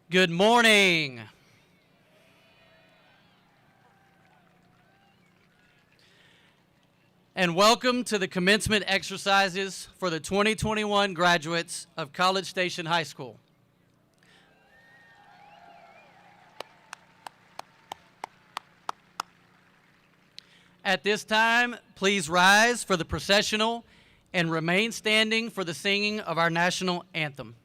Good morning. And welcome to the commencement exercises for the 2021 graduates of College Station High School. At this time, please rise for the processional and remain standing for the singing of our national anthem.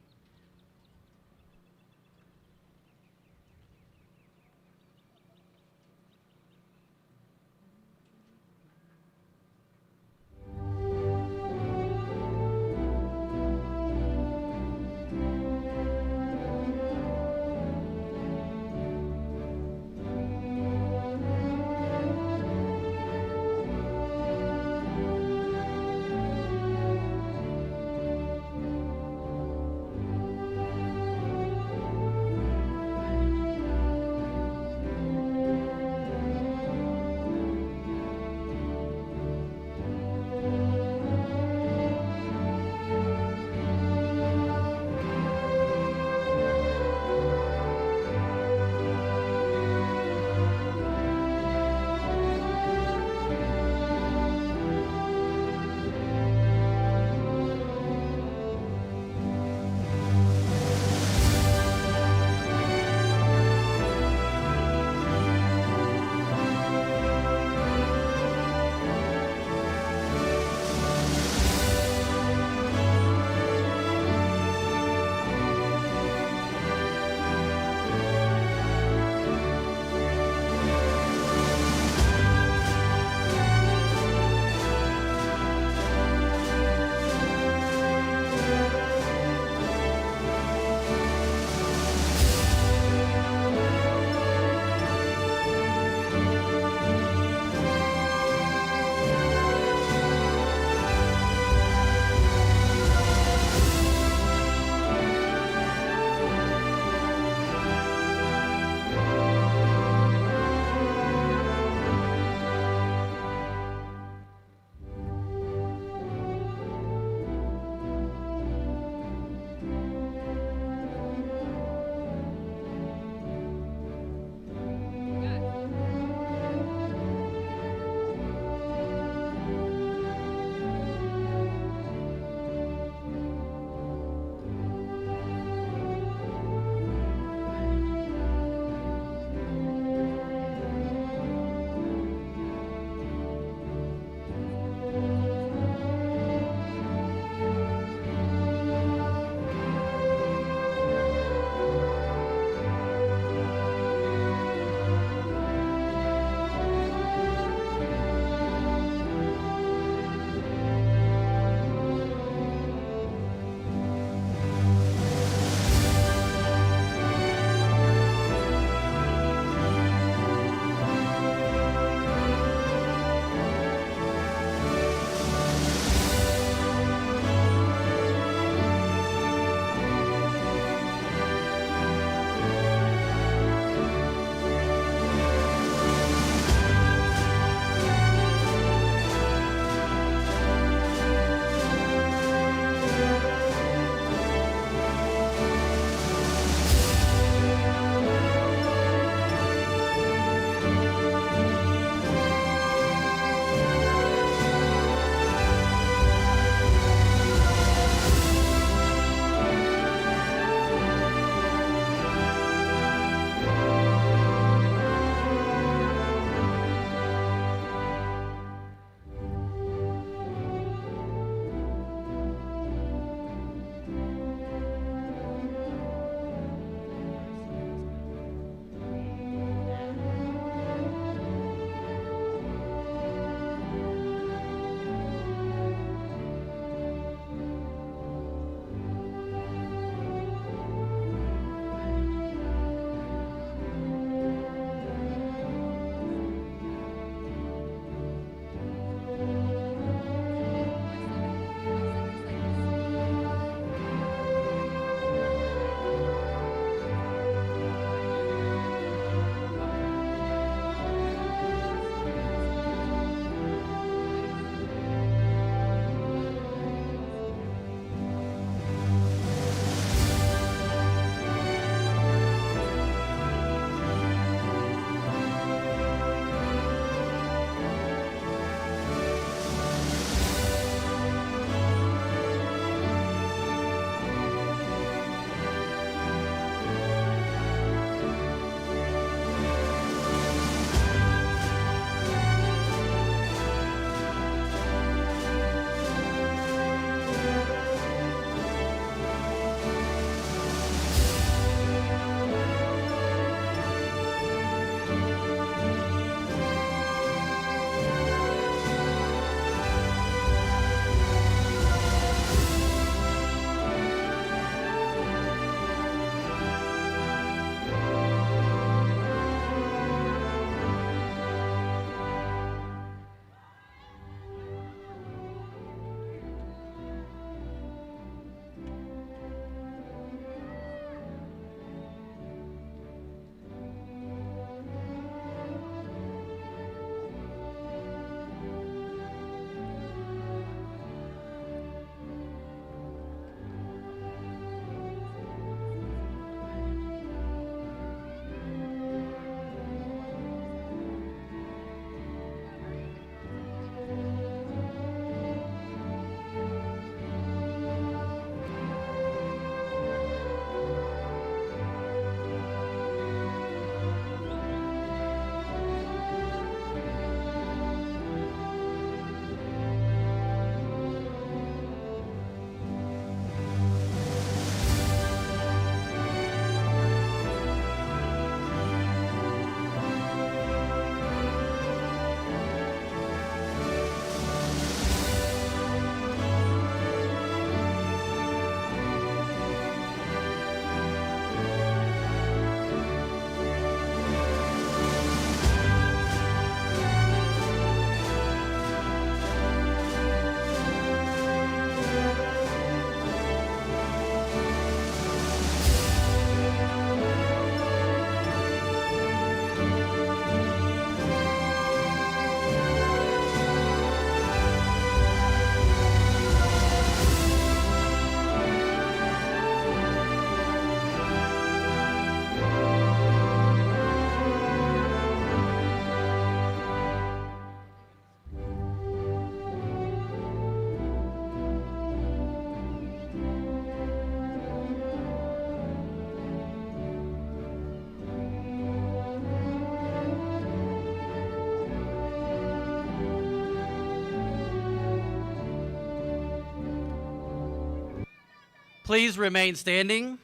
Please remain standing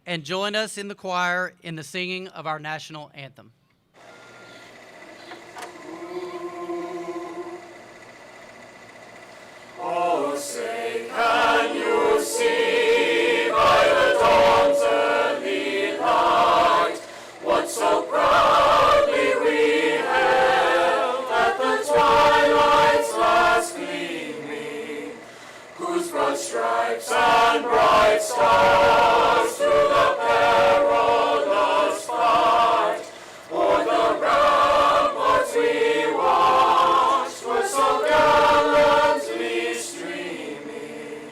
and join us in the choir in the singing of our national anthem. Oh, say, can you see by the dawn's early light what so proudly we hailed at the twilight's last gleaming, whose broad stripes and bright stars through the perilous fight o'er the ramparts we watched were so gallantly streaming,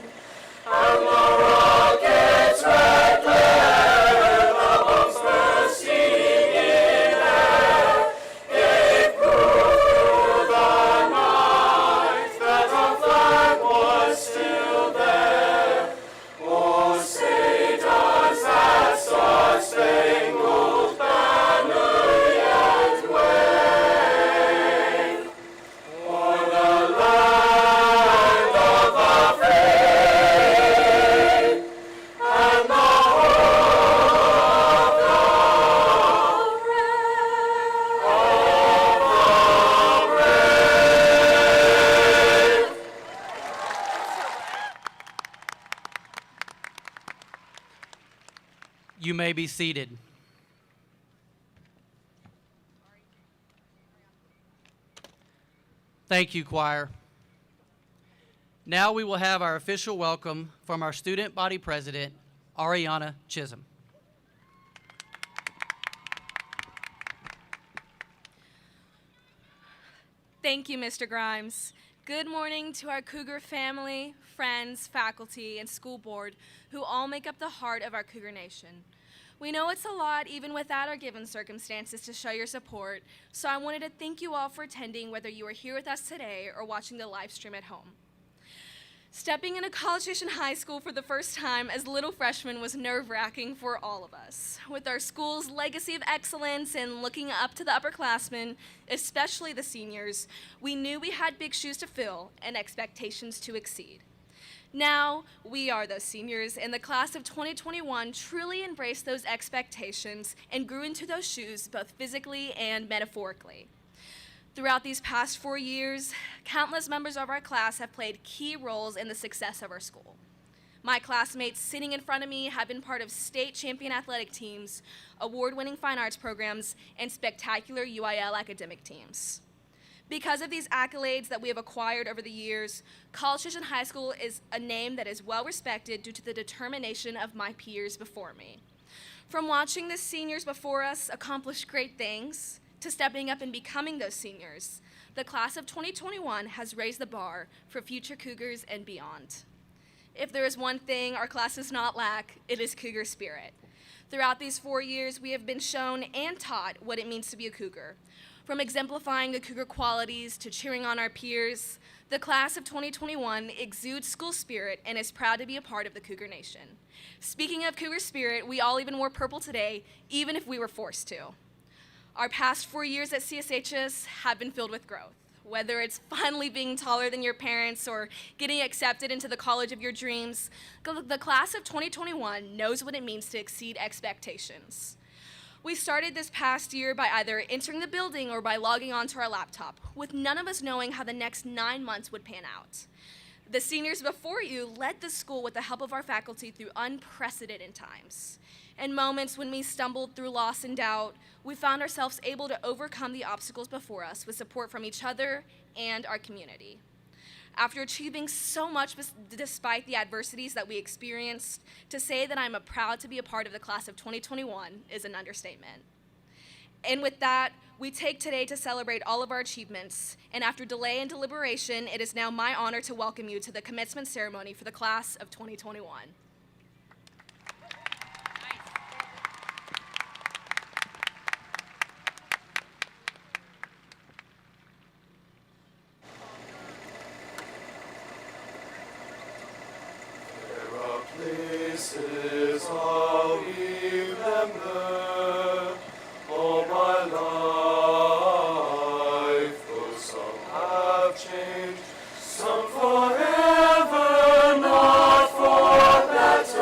and the rocket's red glare, the bombs bursting in air, gave proof through the night that our flag was still there. Oh, say does that star-spangled banner yet wave o'er the land of the free and the hope of the brave. You may be seated. Thank you, choir. Now we will have our official welcome from our student body president, Ariana Chisholm. Thank you, Mr. Grimes. Good morning to our Cougar family, friends, faculty, and school board who all make up the heart of our Cougar Nation. We know it's a lot, even without our given circumstances, to show your support, so I wanted to thank you all for attending, whether you are here with us today or watching the live stream at home. Stepping into College Station High School for the first time as little freshmen was nerve-wracking for all of us. With our school's legacy of excellence and looking up to the upperclassmen, especially the seniors, we knew we had big shoes to fill and expectations to exceed. Now, we are those seniors, and the class of 2021 truly embraced those expectations and grew into those shoes both physically and metaphorically. Throughout these past 4 years, countless members of our class have played key roles in the success of our school. My classmates sitting in front of me have been part of state champion athletic teams, award-winning fine arts programs, and spectacular UIL academic teams. Because of these accolades that we have acquired over the years, College Station High School is a name that is well respected due to the determination of my peers before me. From watching the seniors before us accomplish great things, to stepping up and becoming those seniors, the class of 2021 has raised the bar for future Cougars and beyond. If there is one thing our class does not lack, it is Cougar spirit. Throughout these 4 years, we have been shown and taught what it means to be a Cougar. From exemplifying the Cougar qualities to cheering on our peers, the class of 2021 exudes school spirit and is proud to be a part of the Cougar Nation. Speaking of Cougar spirit, we all even wore purple today, even if we were forced to. Our past 4 years at CSHS have been filled with growth. Whether it's finally being taller than your parents or getting accepted into the college of your dreams, the class of 2021 knows what it means to exceed expectations. We started this past year by either entering the building or by logging onto our laptop, with none of us knowing how the next 9 months would pan out. The seniors before you led the school with the help of our faculty through unprecedented times. In moments when we stumbled through loss and doubt, we found ourselves able to overcome the obstacles before us with support from each other and our community. After achieving so much despite the adversities that we experienced, to say that I'm proud to be a part of the class of 2021 is an understatement. And with that, we take today to celebrate all of our achievements, and after delay and deliberation, it is now my honor to welcome you to the commencement ceremony for the class of 2021. Places I'll remember all my life, though some have changed, some forever, not for better.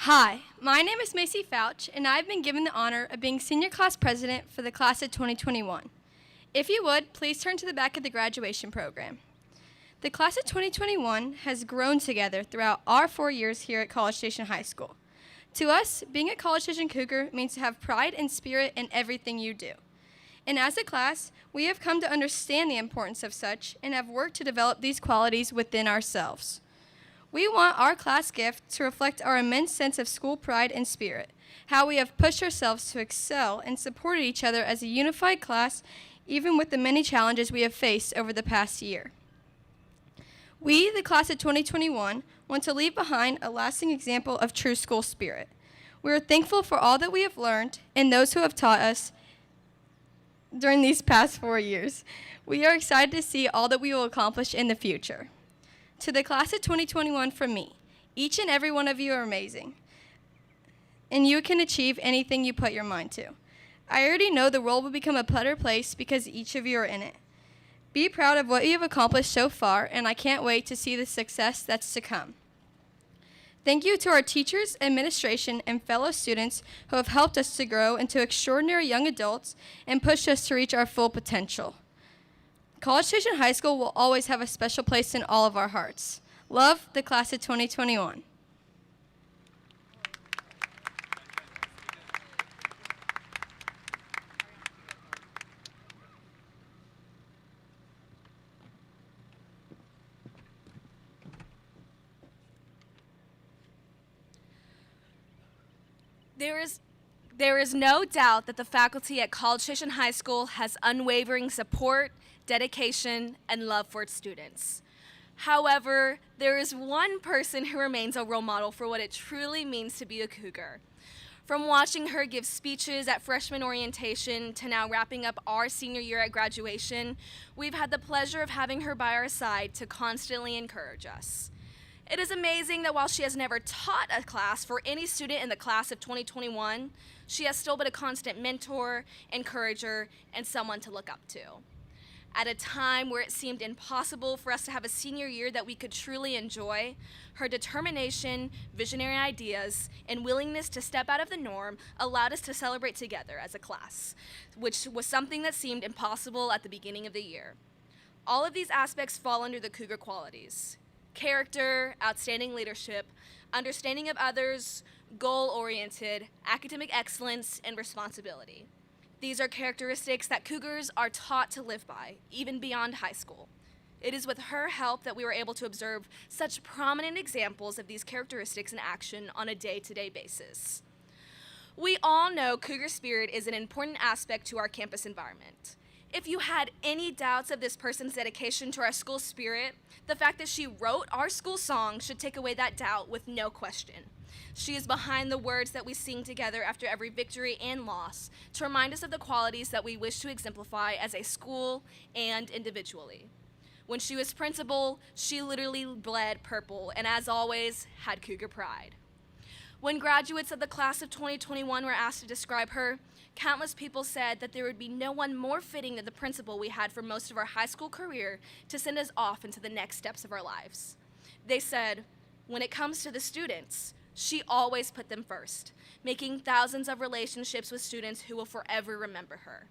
Hi, my name is Macy Fouch, and I've been given the honor of being senior class president for the class of 2021. If you would, please turn to the back of the graduation program. The class of 2021 has grown together throughout our 4 years here at College Station High School. To us, being a College Station Cougar means to have pride and spirit in everything you do. And as a class, we have come to understand the importance of such and have worked to develop these qualities within ourselves. We want our class gift to reflect our immense sense of school pride and spirit, how we have pushed ourselves to excel and supported each other as a unified class, even with the many challenges we have faced over the past year. We, the class of 2021, want to leave behind a lasting example of true school spirit. We are thankful for all that we have learned and those who have taught us during these past 4 years. We are excited to see all that we will accomplish in the future. To the class of 2021 from me, each and every one of you are amazing, and you can achieve anything you put your mind to. I already know the world will become a better place because each of you are in it. Be proud of what you have accomplished so far, and I can't wait to see the success that's to come. Thank you to our teachers, administration, and fellow students who have helped us to grow into extraordinary young adults and pushed us to reach our full potential. College Station High School will always have a special place in all of our hearts. Love, the class of 2021. There is no doubt that the faculty at College Station High School has unwavering support, dedication, and love for its students. However, there is one person who remains a role model for what it truly means to be a Cougar. From watching her give speeches at freshman orientation to now wrapping up our senior year at graduation, we've had the pleasure of having her by our side to constantly encourage us. It is amazing that while she has never taught a class for any student in the class of 2021, she has still been a constant mentor, encourager, and someone to look up to. At a time where it seemed impossible for us to have a senior year that we could truly enjoy, her determination, visionary ideas, and willingness to step out of the norm allowed us to celebrate together as a class, which was something that seemed impossible at the beginning of the year. All of these aspects fall under the Cougar qualities: character, outstanding leadership, understanding of others, goal-oriented, academic excellence, and responsibility. These are characteristics that Cougars are taught to live by, even beyond high school. It is with her help that we were able to observe such prominent examples of these characteristics in action on a day-to-day basis. We all know Cougar spirit is an important aspect to our campus environment. If you had any doubts of this person's dedication to our school spirit, the fact that she wrote our school song should take away that doubt with no question. She is behind the words that we sing together after every victory and loss to remind us of the qualities that we wish to exemplify as a school and individually. When she was principal, she literally bled purple and, as always, had Cougar pride. When graduates of the class of 2021 were asked to describe her, countless people said that there would be no one more fitting than the principal we had for most of our high school career to send us off into the next steps of our lives. They said, when it comes to the students, she always put them first, making thousands of relationships with students who will forever remember her.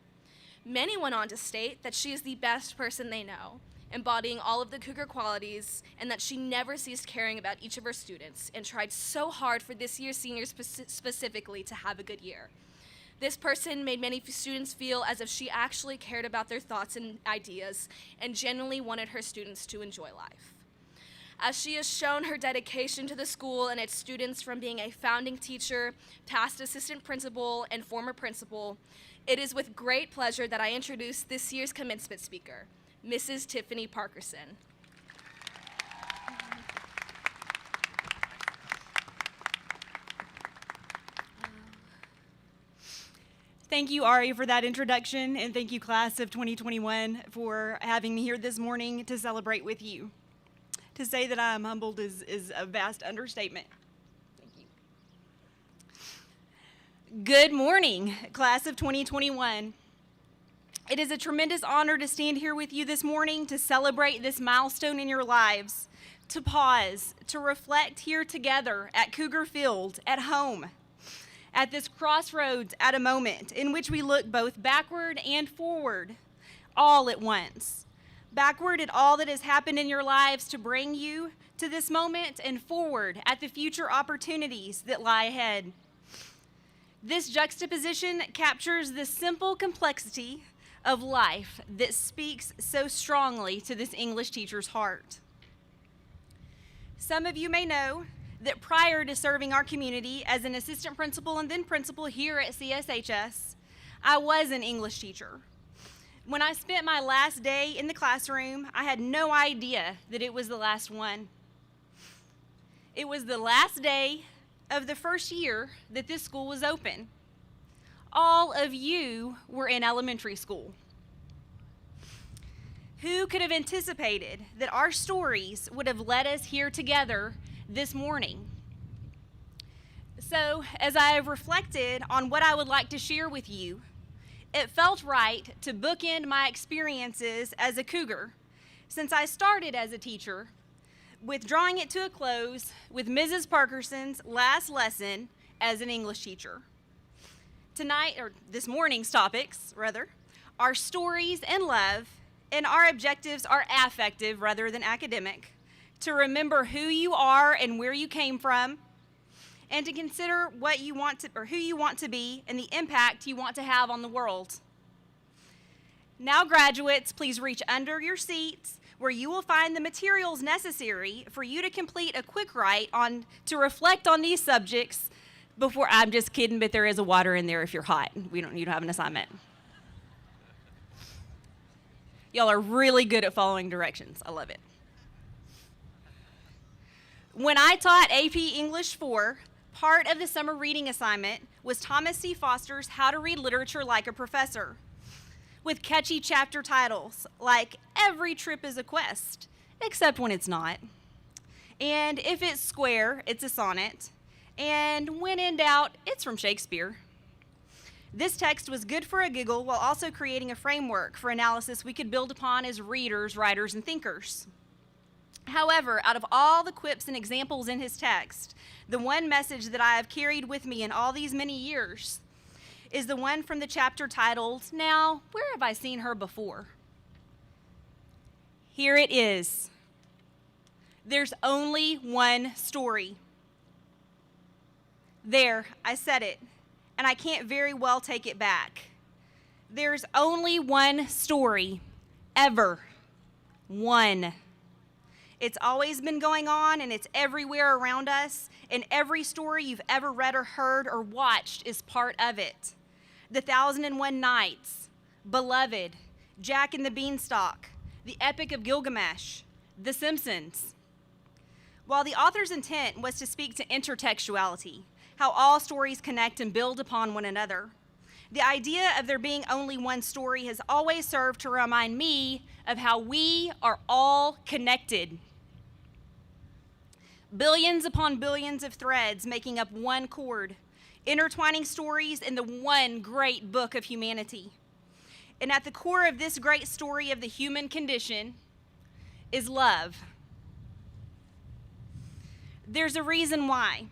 Many went on to state that she is the best person they know, embodying all of the Cougar qualities, and that she never ceased caring about each of her students and tried so hard for this year's seniors specifically to have a good year. This person made many students feel as if she actually cared about their thoughts and ideas and genuinely wanted her students to enjoy life. As she has shown her dedication to the school and its students, from being a founding teacher, past assistant principal, and former principal, it is with great pleasure that I introduce this year's commencement speaker, Mrs. Tiffany Parkerson. Thank you, Ari, for that introduction, and thank you, class of 2021, for having me here this morning to celebrate with you. To say that I'm humbled is a vast understatement. Thank you. Good morning, class of 2021. It is a tremendous honor to stand here with you this morning to celebrate this milestone in your lives, to pause, to reflect here together at Cougar Field, at home, at this crossroads at a moment in which we look both backward and forward all at once. Backward at all that has happened in your lives to bring you to this moment, and forward at the future opportunities that lie ahead. This juxtaposition captures the simple complexity of life that speaks so strongly to this English teacher's heart. Some of you may know that prior to serving our community as an assistant principal and then principal here at CSHS, I was an English teacher. When I spent my last day in the classroom, I had no idea that it was the last one. It was the last day of the first year that this school was open. All of you were in elementary school. Who could have anticipated that our stories would have led us here together this morning? So, as I have reflected on what I would like to share with you, it felt right to bookend my experiences as a Cougar, since I started as a teacher, with drawing it to a close with Mrs. Parkerson's last lesson as an English teacher. Tonight, or this morning's topics, rather, are stories and love, and our objectives are affective rather than academic, to remember who you are and where you came from, and to consider what you want to, or who you want to be, and the impact you want to have on the world. Now, graduates, please reach under your seats where you will find the materials necessary for you to complete a quick write on to reflect on these subjects before. I'm just kidding, but there is a water in there if you're hot. You don't have an assignment. Y'all are really good at following directions. I love it. When I taught AP English 4, part of the summer reading assignment was Thomas C. Foster's How to Read Literature Like a Professor, with catchy chapter titles like Every Trip is a Quest, except when it's not. And if it's square, it's a sonnet. And when in doubt, it's from Shakespeare. This text was good for a giggle while also creating a framework for analysis we could build upon as readers, writers, and thinkers. However, out of all the quips and examples in his text, the one message that I have carried with me in all these many years is the one from the chapter titled, Now, Where Have I Seen Her Before? Here it is. There's only one story. There, I said it, and I can't very well take it back. There's only one story, ever. One. It's always been going on, and it's everywhere around us, and every story you've ever read or heard or watched is part of it. The 1001 Nights, Beloved, Jack and the Beanstalk, The Epic of Gilgamesh, The Simpsons. While the author's intent was to speak to intertextuality, how all stories connect and build upon one another, the idea of there being only one story has always served to remind me of how we are all connected. Billions upon billions of threads making up one cord, intertwining stories in the one great book of humanity. And at the core of this great story of the human condition is love. There's a reason why.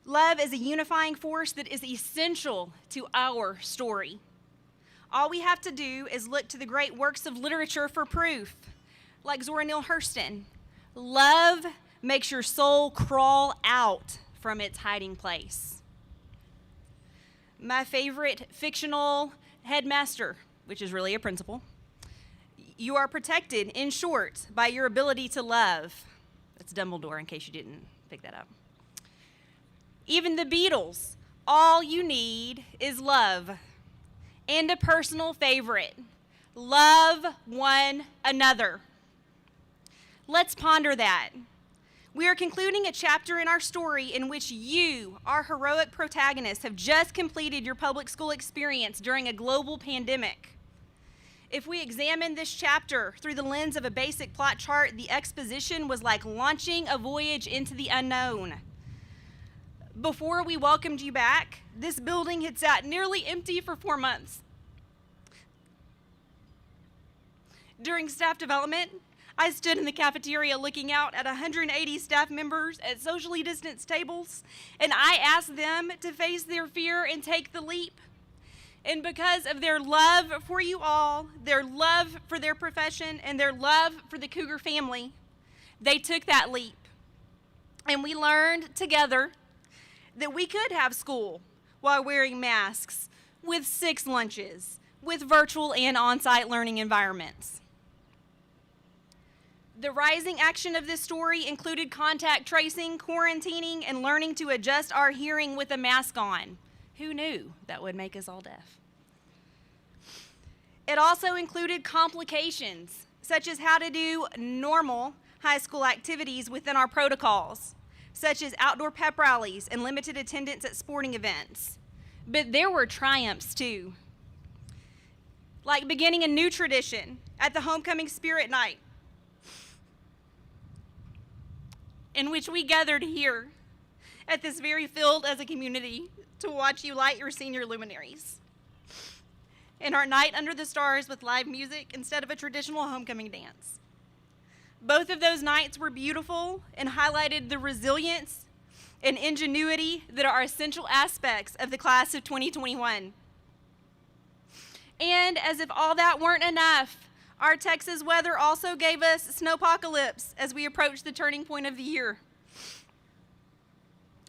Love is a unifying force that is essential to our story. All we have to do is look to the great works of literature for proof, like Zora Neale Hurston. Love makes your soul crawl out from its hiding place. My favorite fictional headmaster, which is really a principal. You are protected, in short, by your ability to love. That's Dumbledore, in case you didn't pick that up. Even the Beatles, all you need is love. And a personal favorite, love one another. Let's ponder that. We are concluding a chapter in our story in which you, our heroic protagonists, have just completed your public school experience during a global pandemic. If we examine this chapter through the lens of a basic plot chart, the exposition was like launching a voyage into the unknown. Before we welcomed you back, this building had sat nearly empty for 4 months. During staff development, I stood in the cafeteria looking out at 180 staff members at socially distanced tables, and I asked them to face their fear and take the leap. And because of their love for you all, their love for their profession, and their love for the Cougar family, they took that leap. And we learned together that we could have school while wearing masks, with 6 lunches, with virtual and on-site learning environments. The rising action of this story included contact tracing, quarantining, and learning to adjust our hearing with a mask on. Who knew that would make us all deaf? It also included complications, such as how to do normal high school activities within our protocols, such as outdoor pep rallies and limited attendance at sporting events. But there were triumphs too, like beginning a new tradition at the Homecoming Spirit Night, in which we gathered here at this very field as a community to watch you light your senior luminaries. And our night under the stars with live music instead of a traditional homecoming dance. Both of those nights were beautiful and highlighted the resilience and ingenuity that are essential aspects of the class of 2021. And as if all that weren't enough, our Texas weather also gave us snowpocalypse as we approached the turning point of the year.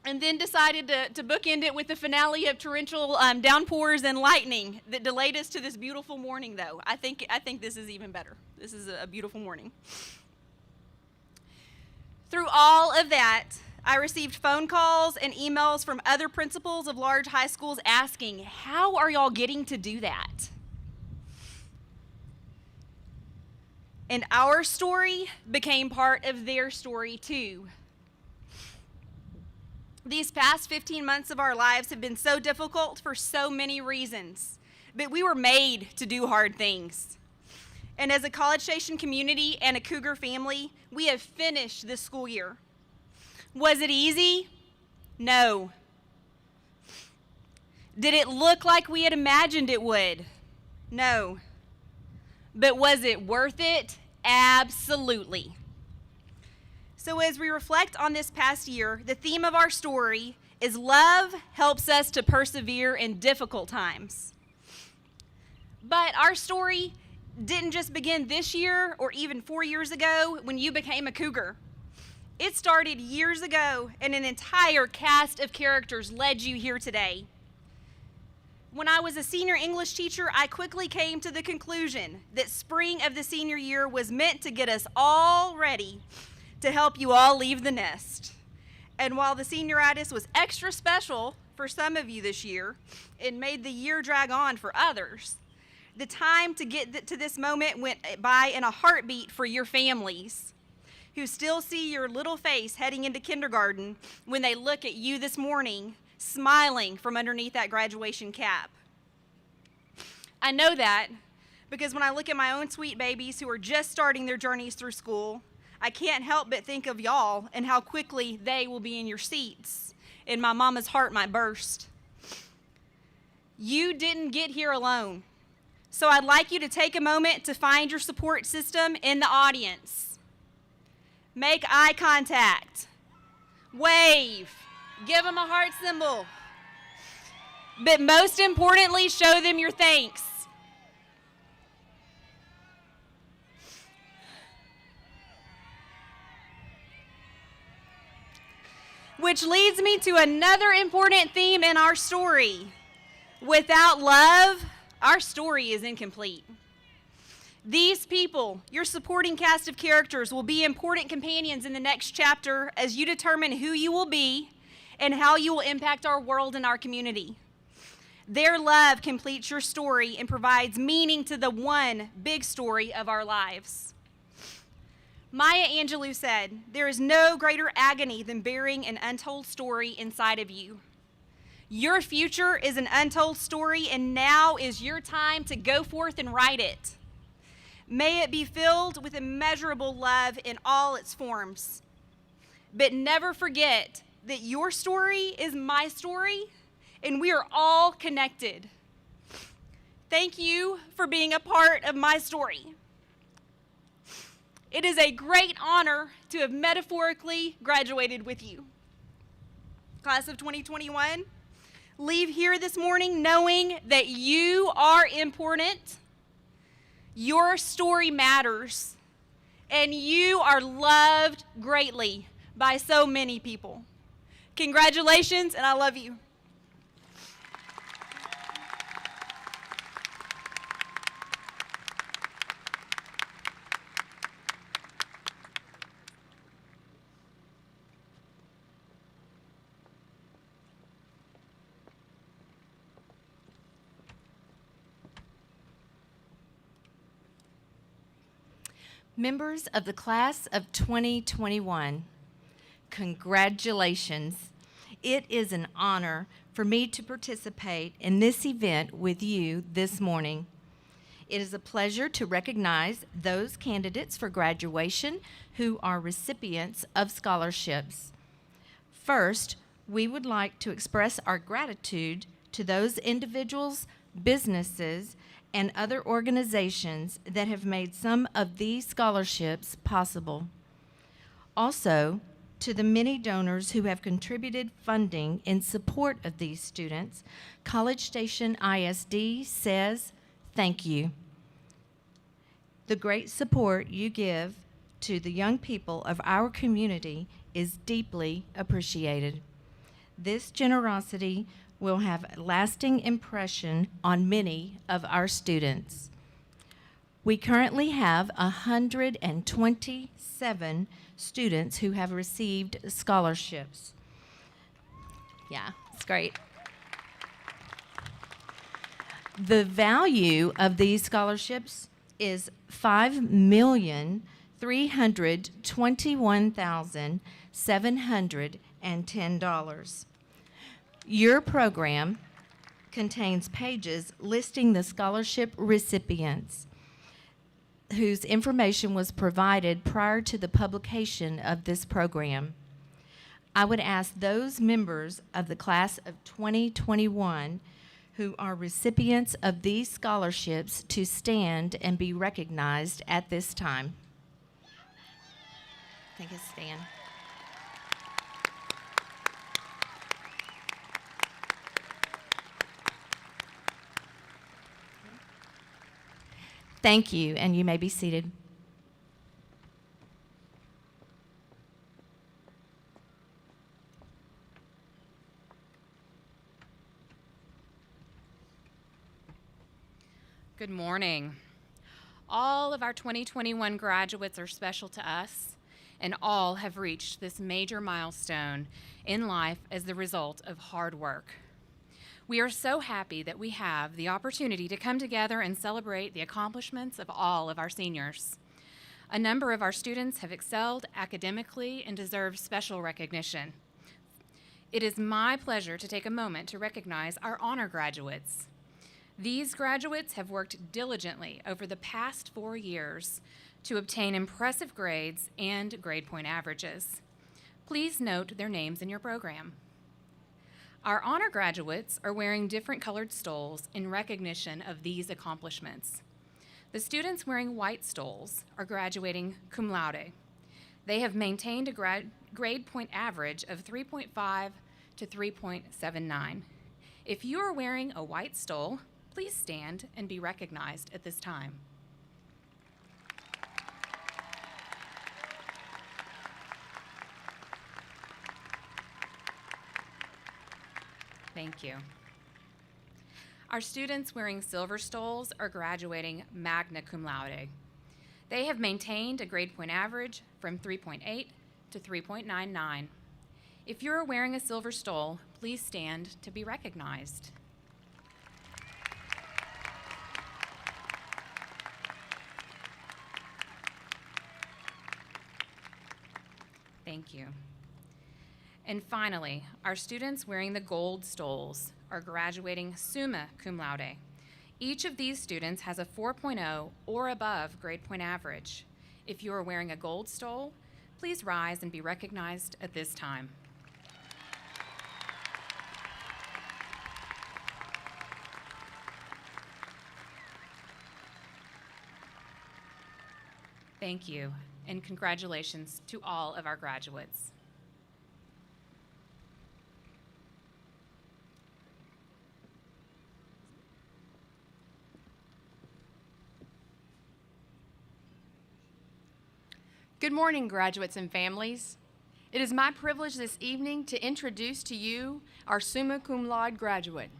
And then decided to bookend it with the finale of torrential downpours and lightning that delayed us to this beautiful morning, though. I think this is even better. This is a beautiful morning. Through all of that, I received phone calls and emails from other principals of large high schools asking, how are y'all getting to do that? And our story became part of their story too. These past 15 months of our lives have been so difficult for so many reasons, but we were made to do hard things. And as a College Station community and a Cougar family, we have finished this school year. Was it easy? No. Did it look like we had imagined it would? No. But was it worth it? Absolutely. So as we reflect on this past year, the theme of our story is love helps us to persevere in difficult times. But our story didn't just begin this year or even 4 years ago when you became a Cougar. It started years ago, and an entire cast of characters led you here today. When I was a senior English teacher, I quickly came to the conclusion that spring of the senior year was meant to get us all ready to help you all leave the nest. And while the senioritis was extra special for some of you this year, it made the year drag on for others. The time to get to this moment went by in a heartbeat for your families, who still see your little face heading into kindergarten when they look at you this morning, smiling from underneath that graduation cap. I know that because when I look at my own sweet babies who are just starting their journeys through school, I can't help but think of y'all and how quickly they will be in your seats, and my mama's heart might burst. You didn't get here alone, so I'd like you to take a moment to find your support system in the audience. Make eye contact. Wave. Give them a heart symbol. But most importantly, show them your thanks. Which leads me to another important theme in our story. Without love, our story is incomplete. These people, your supporting cast of characters, will be important companions in the next chapter as you determine who you will be and how you will impact our world and our community. Their love completes your story and provides meaning to the one big story of our lives. Maya Angelou said, "There is no greater agony than bearing an untold story inside of you." Your future is an untold story, and now is your time to go forth and write it. May it be filled with immeasurable love in all its forms. But never forget that your story is my story, and we are all connected. Thank you for being a part of my story. It is a great honor to have metaphorically graduated with you. Class of 2021, leave here this morning knowing that you are important, your story matters, and you are loved greatly by so many people. Congratulations, and I love you. Members of the class of 2021, congratulations. It is an honor for me to participate in this event with you this morning. It is a pleasure to recognize those candidates for graduation who are recipients of scholarships. First, we would like to express our gratitude to those individuals, businesses, and other organizations that have made some of these scholarships possible. Also, to the many donors who have contributed funding in support of these students, College Station ISD says thank you. The great support you give to the young people of our community is deeply appreciated. This generosity will have a lasting impression on many of our students. We currently have 127 students who have received scholarships. Yeah, it's great. The value of these scholarships is $5,321,710. Your program contains pages listing the scholarship recipients whose information was provided prior to the publication of this program. I would ask those members of the class of 2021 who are recipients of these scholarships to stand and be recognized at this time. I think it's Stan. Thank you, and you may be seated. Good morning. All of our 2021 graduates are special to us, and all have reached this major milestone in life as the result of hard work. We are so happy that we have the opportunity to come together and celebrate the accomplishments of all of our seniors. A number of our students have excelled academically and deserve special recognition. It is my pleasure to take a moment to recognize our honor graduates. These graduates have worked diligently over the past 4 years to obtain impressive grades and grade point averages. Please note their names in your program. Our honor graduates are wearing different colored stoles in recognition of these accomplishments. The students wearing white stoles are graduating cum laude. They have maintained a grade point average of 3.5 to 3.79. If you are wearing a white stole, please stand and be recognized at this time. Thank you. Our students wearing silver stoles are graduating magna cum laude. They have maintained a grade point average from 3.8 to 3.99. If you're wearing a silver stole, please stand to be recognized. Thank you. And finally, our students wearing the gold stoles are graduating summa cum laude. Each of these students has a 4.0 or above grade point average. If you are wearing a gold stole, please rise and be recognized at this time. Thank you. and congratulations to all of our graduates. Good morning, graduates and families. It is my privilege this evening to introduce to you our summa cum laude graduate.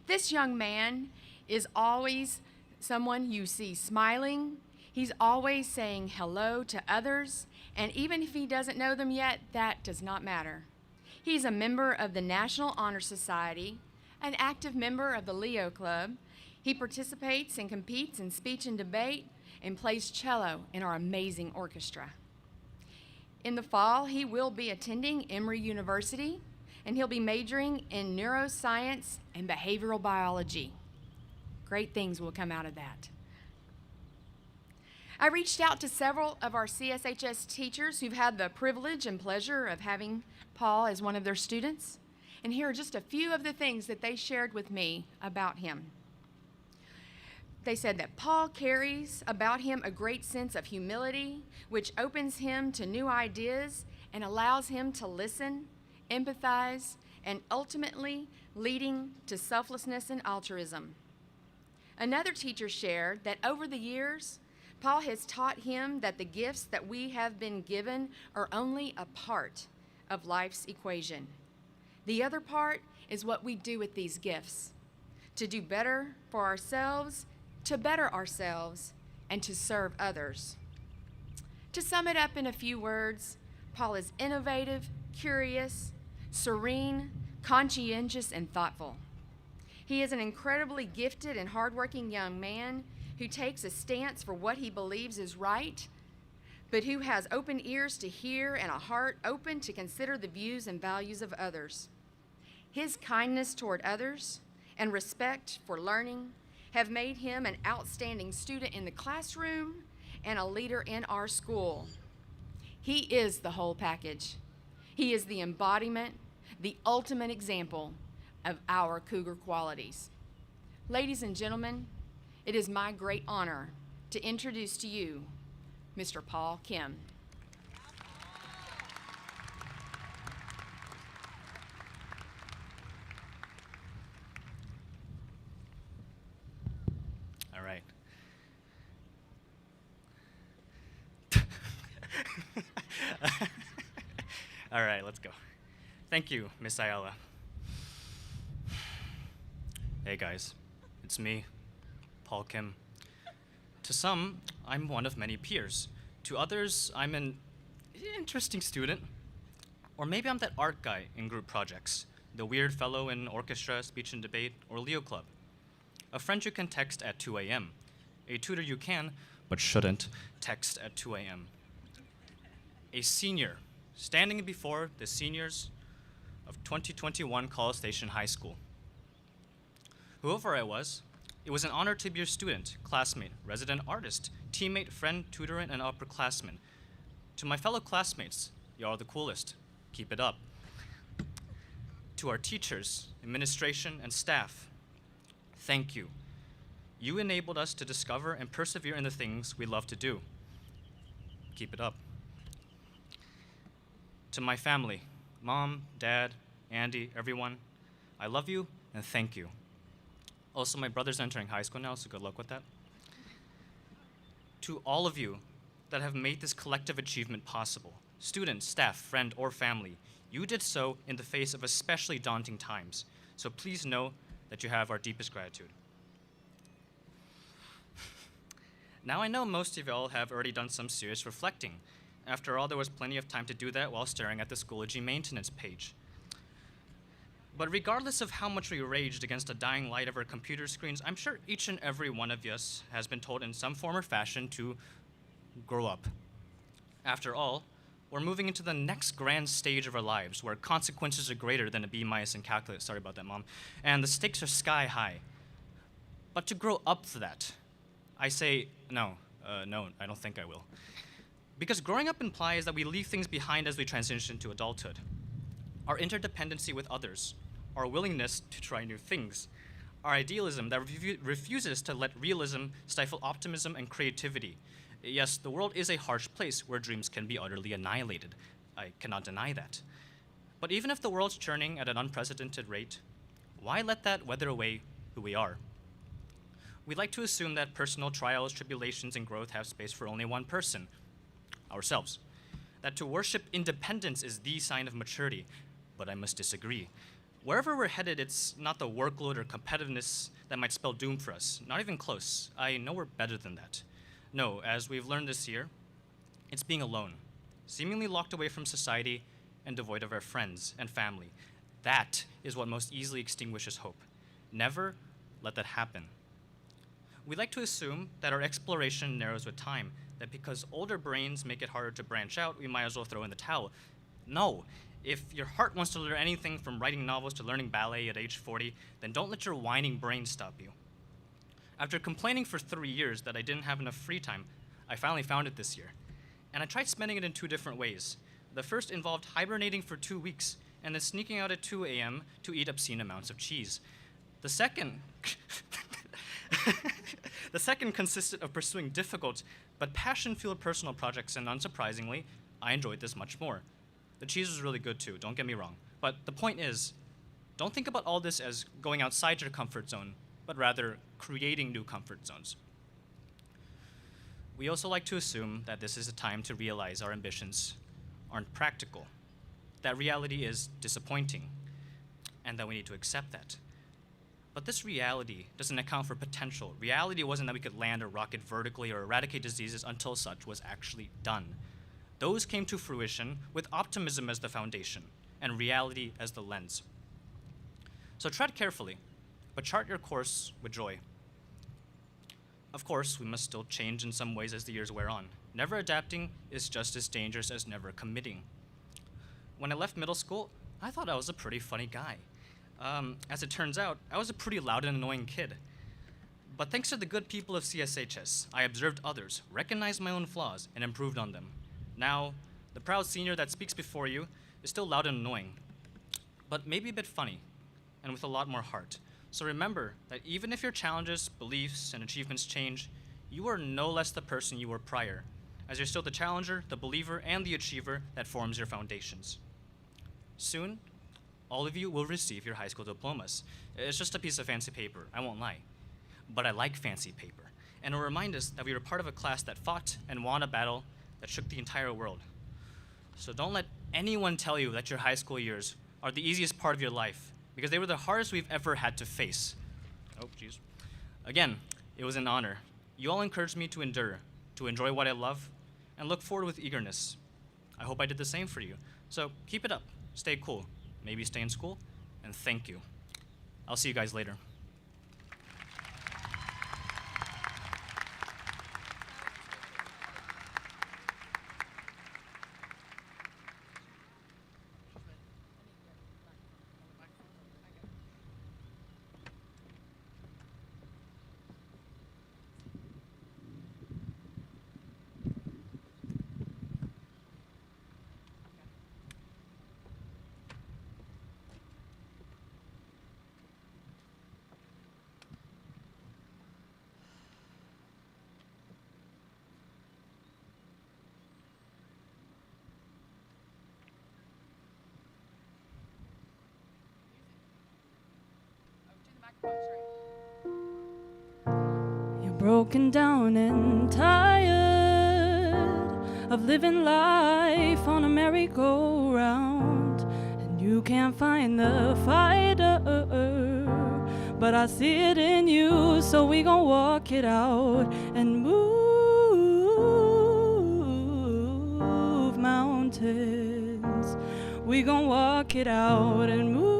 This young man is always someone you see smiling. He's always saying hello to others, and even if he doesn't know them yet, that does not matter. He's a member of the National Honor Society, an active member of the Leo Club. He participates and competes in speech and debate, and plays cello in our amazing orchestra. In the fall, he will be attending Emory University, and he'll be majoring in neuroscience and behavioral biology. Great things will come out of that. I reached out to several of our CSHS teachers who've had the privilege and pleasure of having Paul as one of their students, and here are just a few of the things that they shared with me about him. They said that Paul carries about him a great sense of humility, which opens him to new ideas and allows him to listen, empathize, and ultimately leading to selflessness and altruism. Another teacher shared that over the years, Paul has taught him that the gifts that we have been given are only a part of life's equation. The other part is what we do with these gifts, to do better for ourselves, to better ourselves, and to serve others. To sum it up in a few words, Paul is innovative, curious, serene, conscientious, and thoughtful. He is an incredibly gifted and hardworking young man who takes a stance for what he believes is right, but who has open ears to hear and a heart open to consider the views and values of others. His kindness toward others and respect for learning have made him an outstanding student in the classroom and a leader in our school. He is the whole package. He is the embodiment, the ultimate example of our Cougar qualities. Ladies and gentlemen, it is my great honor to introduce to you Mr. Paul Kim. All right. All right, let's go. Thank you, Miss Ayala. Hey guys, it's me, Paul Kim. To some, I'm one of many peers. To others, I'm an interesting student. Or maybe I'm that art guy in group projects, the weird fellow in orchestra, speech and debate, or Leo Club. A friend you can text at 2 a.m. A tutor you can, but shouldn't, text at 2 a.m. A senior, standing before the seniors of 2021 College Station High School. Whoever I was, it was an honor to be your student, classmate, resident artist, teammate, friend, tutorant, and upperclassman. To my fellow classmates, you are the coolest. Keep it up. To our teachers, administration, and staff, thank you. You enabled us to discover and persevere in the things we love to do. Keep it up. To my family, Mom, Dad, Andy, everyone, I love you and thank you. Also, my brother's entering high school now, so good luck with that. To all of you that have made this collective achievement possible, students, staff, friend, or family, you did so in the face of especially daunting times. So please know that you have our deepest gratitude. Now I know most of y'all have already done some serious reflecting. After all, there was plenty of time to do that while staring at the Schoology maintenance page. But regardless of how much we raged against the dying light of our computer screens, I'm sure each and every one of us has been told in some form or fashion to grow up. After all, we're moving into the next grand stage of our lives where consequences are greater than a B- in calculus, sorry about that, Mom, and the stakes are sky high. But to grow up for that, I say no, I don't think I will. Because growing up implies that we leave things behind as we transition to adulthood. Our interdependency with others, our willingness to try new things, our idealism that refuses to let realism stifle optimism and creativity, Yes, the world is a harsh place where dreams can be utterly annihilated. I cannot deny that. But even if the world's churning at an unprecedented rate, why let that weather away who we are? We like to assume that personal trials, tribulations, and growth have space for only one person, ourselves. That to worship independence is the sign of maturity, but I must disagree. Wherever we're headed, it's not the workload or competitiveness that might spell doom for us. Not even close. I know we're better than that. No, as we've learned this year, it's being alone, seemingly locked away from society and devoid of our friends and family. That is what most easily extinguishes hope. Never let that happen. We like to assume that our exploration narrows with time, that because older brains make it harder to branch out, we might as well throw in the towel. No. If your heart wants to learn anything from writing novels to learning ballet at age 40, then don't let your whining brain stop you. After complaining for 3 years that I didn't have enough free time, I finally found it this year. And I tried spending it in 2 different ways. The first involved hibernating for 2 weeks and then sneaking out at 2 a.m. to eat obscene amounts of cheese. The second consisted of pursuing difficult but passion-fueled personal projects, and unsurprisingly, I enjoyed this much more. The cheese was really good too, don't get me wrong. But the point is, don't think about all this as going outside your comfort zone, but rather creating new comfort zones. We also like to assume that this is a time to realize our ambitions aren't practical, that reality is disappointing, and that we need to accept that. But this reality doesn't account for potential. Reality wasn't that we could land a rocket vertically or eradicate diseases until such was actually done. Those came to fruition with optimism as the foundation and reality as the lens. So tread carefully, but chart your course with joy. Of course, we must still change in some ways as the years wear on. Never adapting is just as dangerous as never committing. When I left middle school, I thought I was a pretty funny guy. As it turns out, I was a pretty loud and annoying kid. But thanks to the good people of CSHS, I observed others, recognized my own flaws, and improved on them. Now, the proud senior that speaks before you is still loud and annoying, but maybe a bit funny, and with a lot more heart. So remember that even if your challenges, beliefs, and achievements change, you are no less the person you were prior, as you're still the challenger, the believer, and the achiever that forms your foundations. Soon, all of you will receive your high school diplomas. It's just a piece of fancy paper, I won't lie. But I like fancy paper, and it'll remind us that we were part of a class that fought and won a battle that shook the entire world. So don't let anyone tell you that your high school years are the easiest part of your life, because they were the hardest we've ever had to face. Oh, jeez. Again, it was an honor. You all encouraged me to endure, to enjoy what I love, and look forward with eagerness. I hope I did the same for you. So keep it up, stay cool, maybe stay in school, and thank you. I'll see you guys later. You're broken down and tired of living life on a merry-go-round, and you can't find the fighter, but I see it in you, so we gon' walk it out and move mountains. We gon' walk it out and move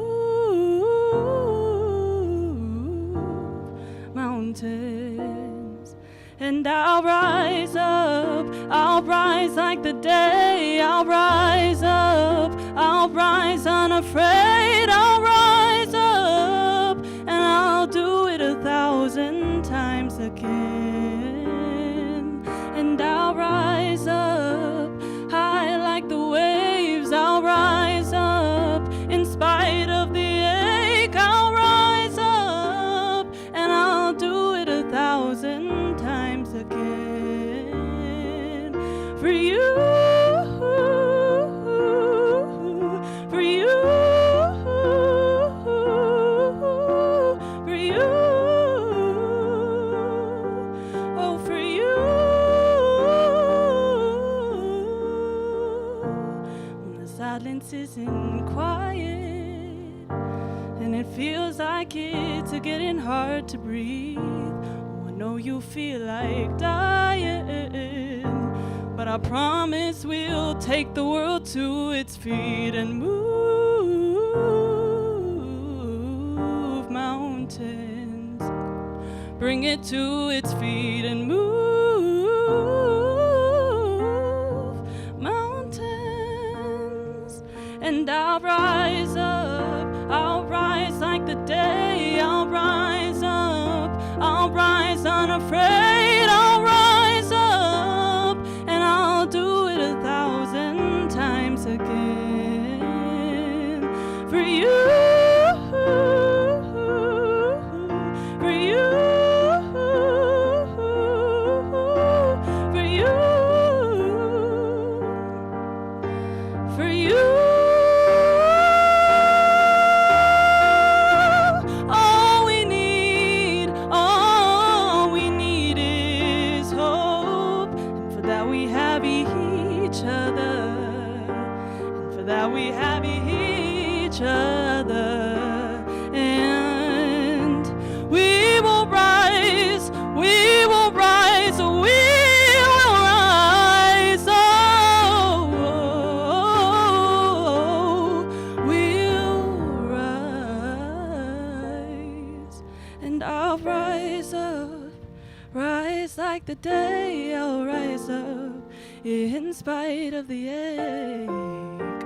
mountains. And I'll rise up, I'll rise like the day, I'll rise up, I'll rise unafraid, I'll rise up, and I'll do it 1,000 times again. And I'll rise up, high like the waves, I'll rise up, in spite of the ache, I'll rise up, and I'll do it 1,000 times again. for you, for you, for you, oh, for you. When the silence isn't quiet and it feels like it's getting hard to breathe. Oh, I know you feel like dying, but I promise we'll take the world to its feet and move mountains. Bring it to its feet and move mountains. And I'll rise up, I'll rise like the day, I'll rise up, I'll rise unafraid, I'll rise up, and I'll do it 1,000 times again. For you, for you, for you, for you. We have each other, and we will rise, we will rise, we will rise, oh, we'll rise, and I'll rise up, rise like the day, I'll rise up, in spite of the ache.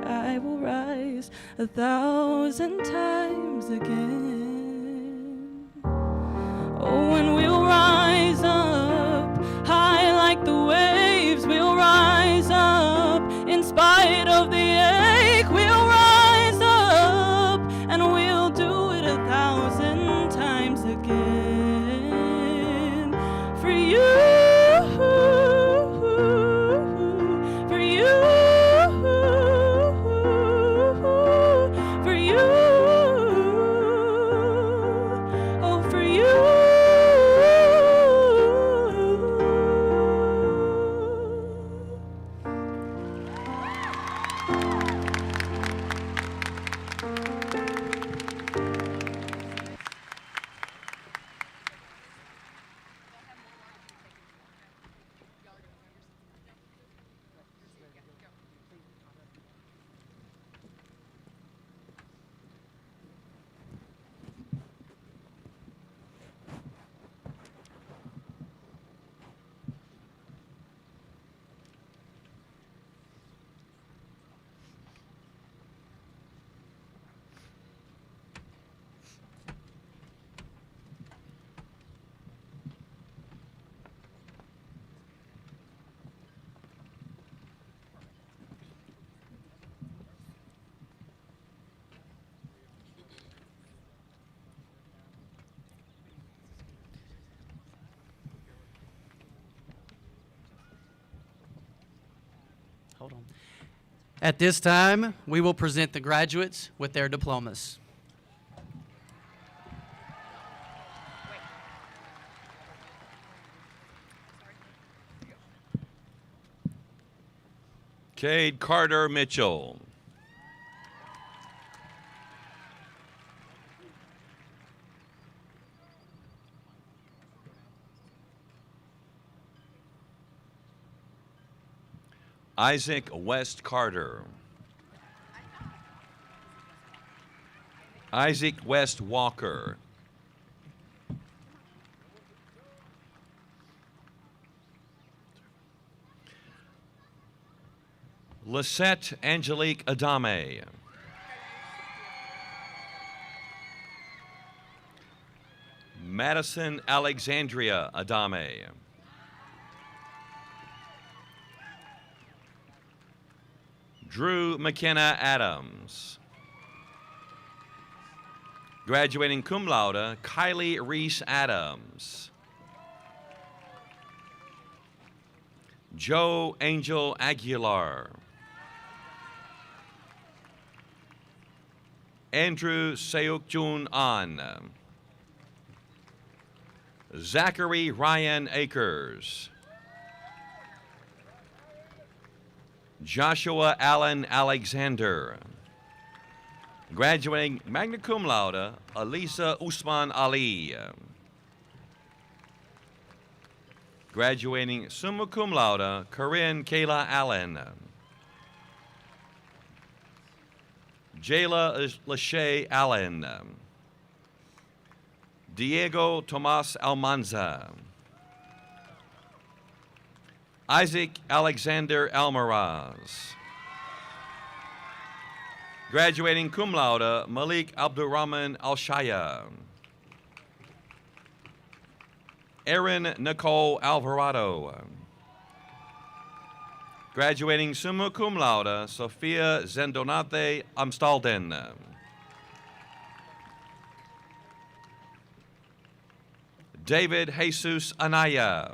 I will rise 1,000 times again. Oh, and we'll rise up high like the waves. We'll rise up in spite of the ache. We'll rise up and we'll do it 1,000 times again. For you. Hold on. At this time, we will present the graduates with their diplomas. Cade Carter Mitchell. Isaac West Carter. Isaac West Walker. Lisette Angelique Adame. Madison Alexandria Adame. Drew McKenna Adams. Graduating cum laude, Kylie Reese Adams. Joe Angel Aguilar. Andrew Seok Jun An. Zachary Ryan Akers. Joshua Allen Alexander. Graduating magna cum laude, Alisa Usman Ali. Graduating summa cum laude, Corinne Kayla Allen. Jayla Lachey Allen. Diego Tomas Almanza. Isaac Alexander Almaraz. Graduating cum laude, Malik Abdurrahman Alshaya. Erin Nicole Alvarado. Graduating summa cum laude, Sofia Zendonate Amstalden. David Jesus Anaya.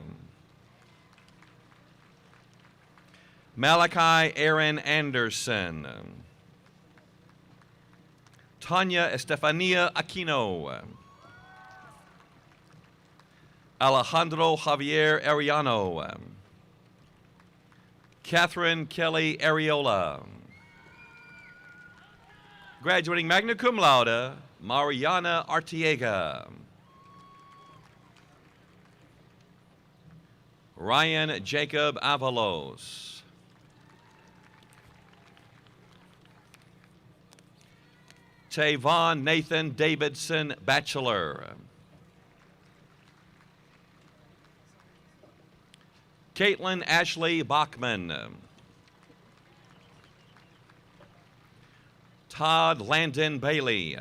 Malachi Aaron Anderson. Tanya Estefania Aquino. Alejandro Javier Ariano. Catherine Kelly Areola. Graduating magna cum laude, Mariana Artiega. Ryan Jacob Avalos. Tavon Nathan Davidson, Bachelor. Caitlin Ashley Bachman. Todd Landon Bailey.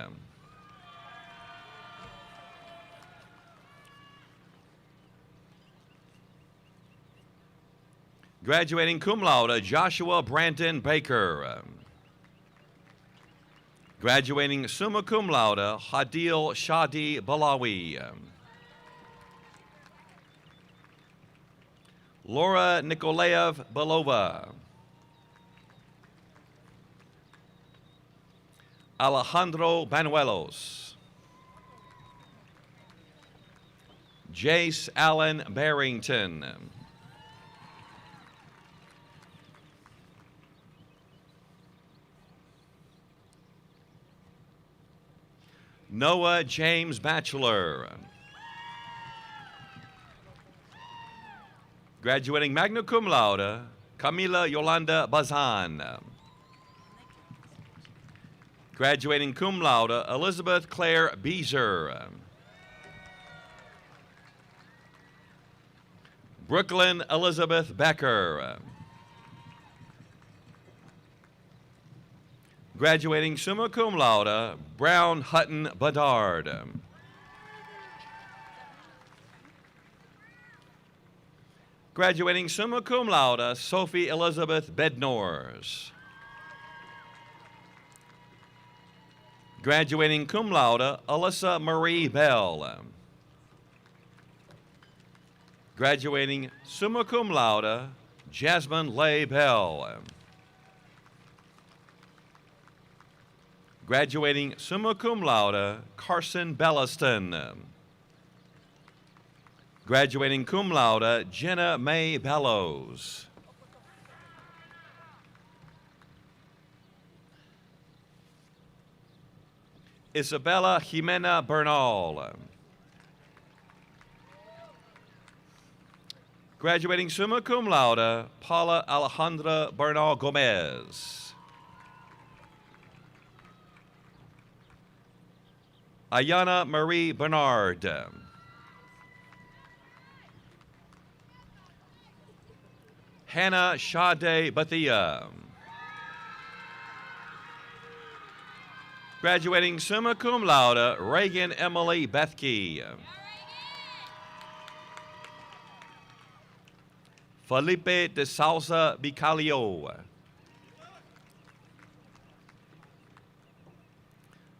Graduating cum laude, Joshua Brandon Baker. Graduating summa cum laude, Hadil Shadi Balawi. Laura Nikolaev Belova. Alejandro Banuelos. Jace Allen Barrington. Noah James Bachelor. Graduating magna cum laude, Camila Yolanda Bazan. Graduating cum laude, Elizabeth Claire Beezer. Brooklyn Elizabeth Becker. Graduating summa cum laude, Brown Hutton Bedard. Graduating summa cum laude, Sophie Elizabeth Bednors. Graduating cum laude, Alyssa Marie Bell. Graduating summa cum laude, Jasmine Leigh Bell. Graduating summa cum laude, Carson Belliston. Graduating cum laude, Jenna Mae Bellows. Isabella Jimena Bernal. Graduating summa cum laude, Paula Alejandra Bernal Gomez. Ayana Marie Bernard. Hannah Sade Bathia. Graduating summa cum laude, Reagan Emily Bethke. Felipe de Souza Bicalio.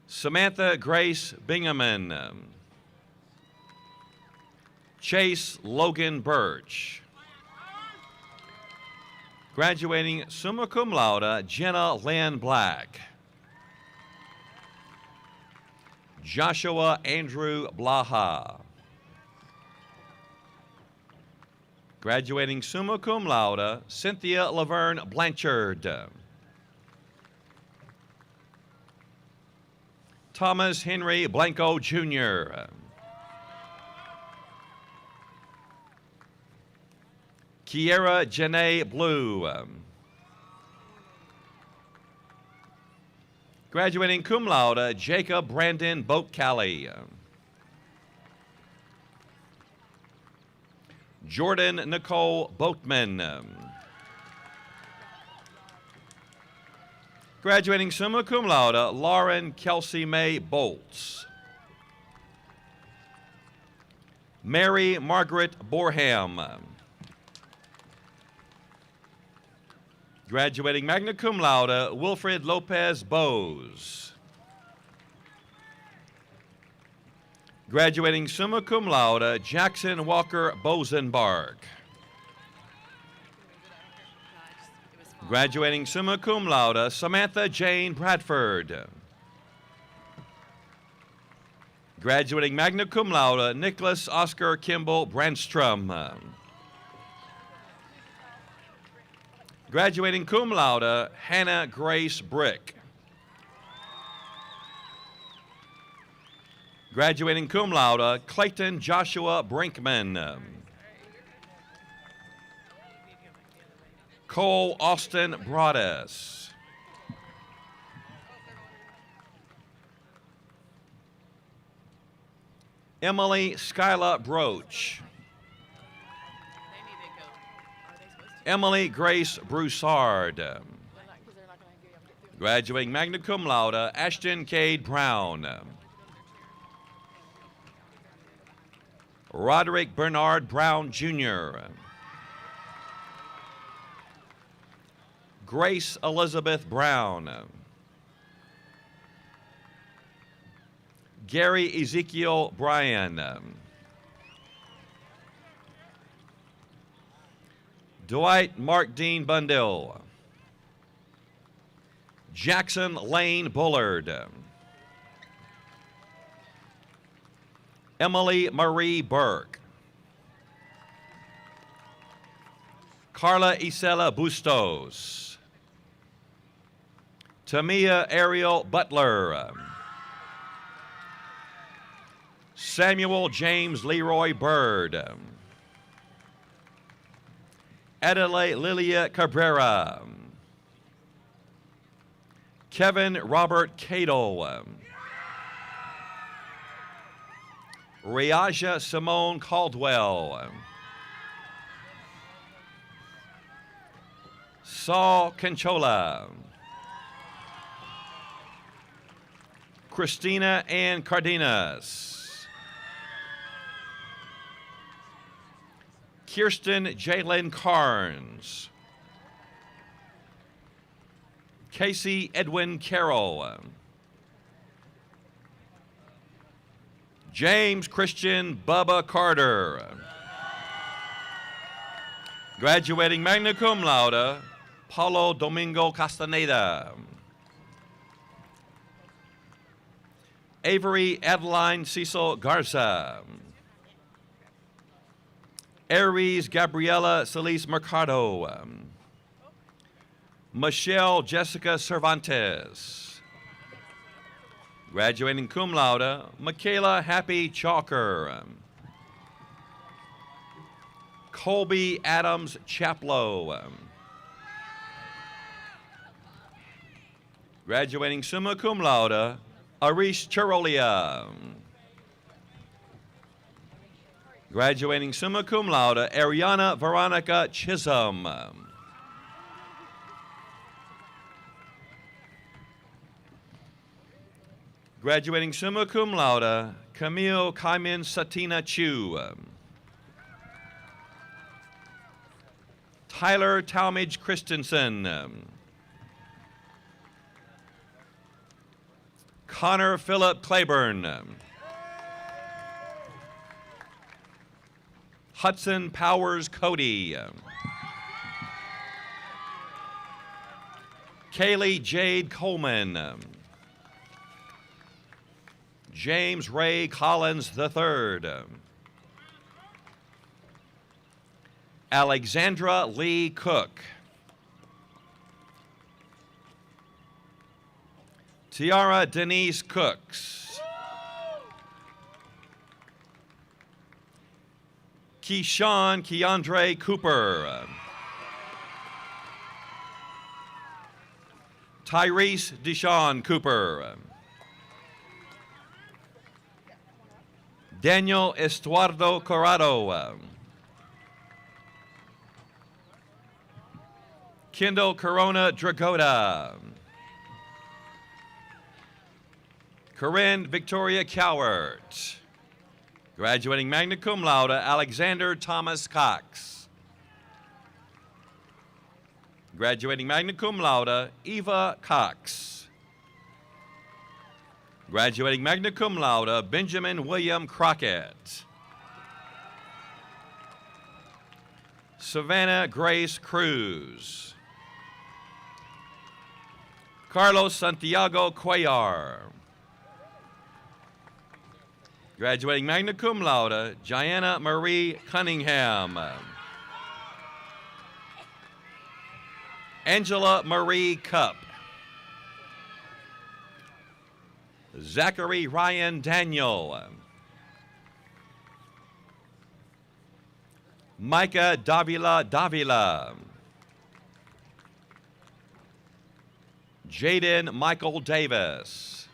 Samantha Grace Bingaman. Chase Logan Birch. Graduating summa cum laude, Jenna Lynn Black. Joshua Andrew Blaha. Graduating summa cum laude, Cynthia Laverne Blanchard. Thomas Henry Blanco, Jr. Kiera Janae Blue. Graduating cum laude, Jacob Brandon Boat-Calley. Jordan Nicole Boatman. Graduating summa cum laude, Lauren Kelsey May Bolts. Mary Margaret Borham. Graduating magna cum laude, Wilfred Lopez Bowes. Graduating summa cum laude, Jackson Walker Bosenbarg. Graduating summa cum laude, Samantha Jane Bradford. Graduating magna cum laude, Nicholas Oscar Kimball Brandstrom. Graduating cum laude, Hannah Grace Brick. Graduating cum laude, Clayton Joshua Brinkman. Cole Austin Broadus. Emily Skyla Broach. Emily Grace Broussard. Graduating magna cum laude, Ashton Cade Brown. Roderick Bernard Brown, Jr. Grace Elizabeth Brown. Gary Ezekiel Bryan. Dwight Mark Dean Bundell. Jackson Lane Bullard. Emily Marie Burke. Carla Isela Bustos. Tamia Ariel Butler. Samuel James Leroy Bird. Adelaide Lilia Cabrera. Kevin Robert Cadle. Riaja Simone Caldwell. Saul Conchola. Christina Ann Cardenas. Kirsten Jalen Carnes. Casey Edwin Carroll. James Christian Bubba Carter. Graduating magna cum laude, Paulo Domingo Castaneda. Avery Adeline Cecil Garza. Aries Gabriela Celise Mercado. Michelle Jessica Cervantes. Graduating cum laude, Michaela Happy Chalker. Colby Adams Chaplow. Graduating summa cum laude, Arish Chirolia. Graduating summa cum laude, Ariana Veronica Chisholm. Graduating summa cum laude, Camille Kaimin Satina Chu. Tyler Talmadge Christensen. Connor Philip Claiborne. Hudson Powers Cody. Kaylee Jade Coleman. James Ray Collins III. Alexandra Lee Cook. Tiara Denise Cooks. Keyshawn Keandre Cooper. Tyrese Deshawn Cooper. Daniel Estuardo Corrado. Kendall Corona Dragoda. Corinne Victoria Cowart. Graduating magna cum laude, Alexander Thomas Cox. Graduating magna cum laude, Eva Cox. Graduating magna cum laude, Benjamin William Crockett. Savannah Grace Cruz. Carlos Santiago Cuellar. Graduating magna cum laude, Gianna Marie Cunningham. Angela Marie Cup. Zachary Ryan Daniel. Micah Davila. Jaden Michael Davis.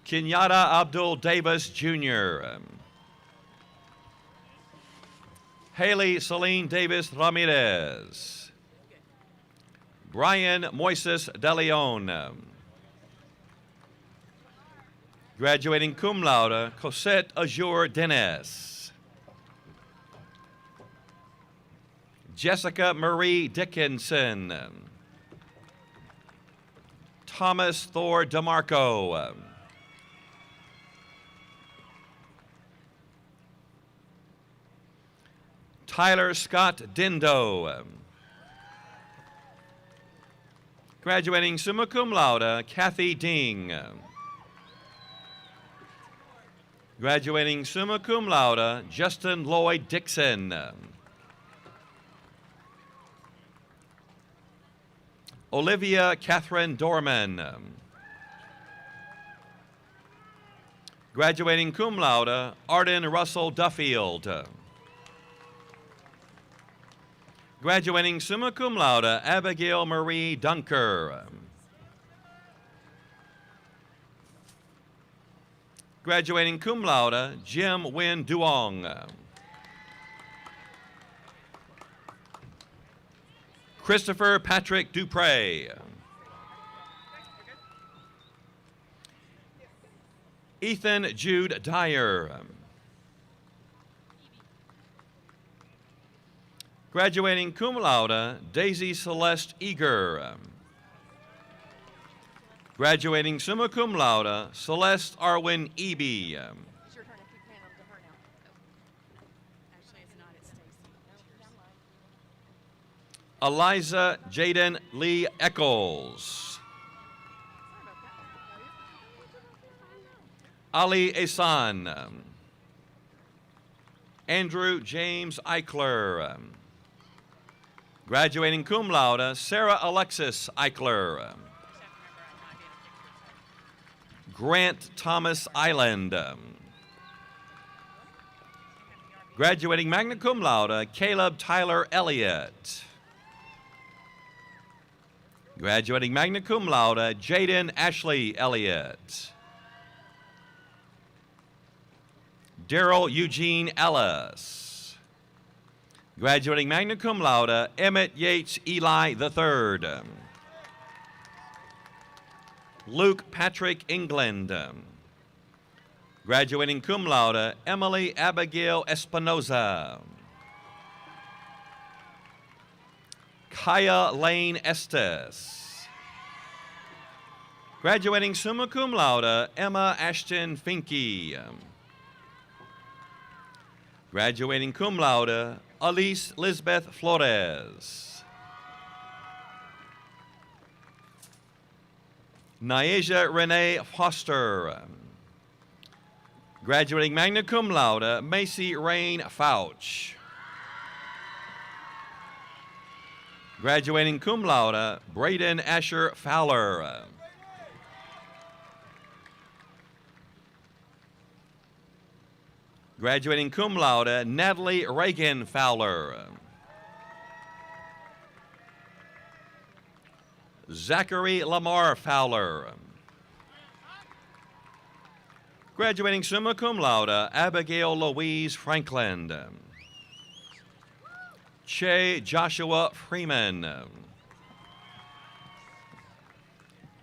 Kenyatta Abdul Davis Jr. Haley Celine Davis Ramirez. Brian Moises De Leon. Graduating cum laude, Cosette Azure Dennis. Jessica Marie Dickinson. Thomas Thor DeMarco. Tyler Scott Dindo. Graduating summa cum laude, Kathy Ding. Graduating summa cum laude, Justin Lloyd Dixon. Olivia Catherine Dorman. Graduating cum laude, Arden Russell Duffield. Graduating summa cum laude, Abigail Marie Dunker. Graduating cum laude, Jim Win Duong. Christopher Patrick Dupre. Ethan Jude Dyer. Graduating cum laude, Daisy Celeste Eager. Graduating summa cum laude, Celeste Arwin Eby. Eliza Jaden Lee Eccles. Ali Ehsan. Andrew James Eichler. Graduating cum laude, Sarah Alexis Eichler. Grant Thomas Island. Graduating magna cum laude, Caleb Tyler Elliott. Graduating magna cum laude, Jaden Ashley Elliott. Daryl Eugene Ellis. Graduating magna cum laude, Emmett Yates Eli III. Luke Patrick England. Graduating cum laude, Emily Abigail Espinoza. Kaya Lane Estes. Graduating summa cum laude, Emma Ashton Finke. Graduating cum laude, Elise Lisbeth Flores. Nyasia Renee Foster. Graduating magna cum laude, Macy Rain Fouch. Graduating cum laude, Braden Asher Fowler. Graduating cum laude, Natalie Reagan Fowler. Zachary Lamar Fowler. Graduating summa cum laude, Abigail Louise Franklin. Che Joshua Freeman.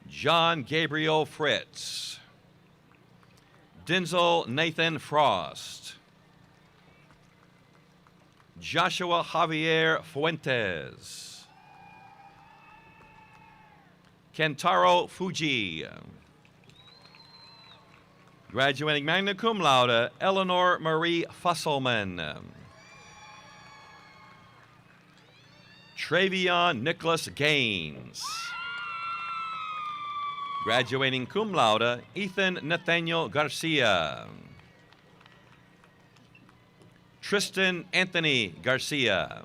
John Gabriel Fritz. Denzel Nathan Frost. Joshua Javier Fuentes. Kentaro Fuji. Graduating magna cum laude, Eleanor Marie Fusselman. Travion Nicholas Gaines. Graduating cum laude, Ethan Nathaniel Garcia. Tristan Anthony Garcia.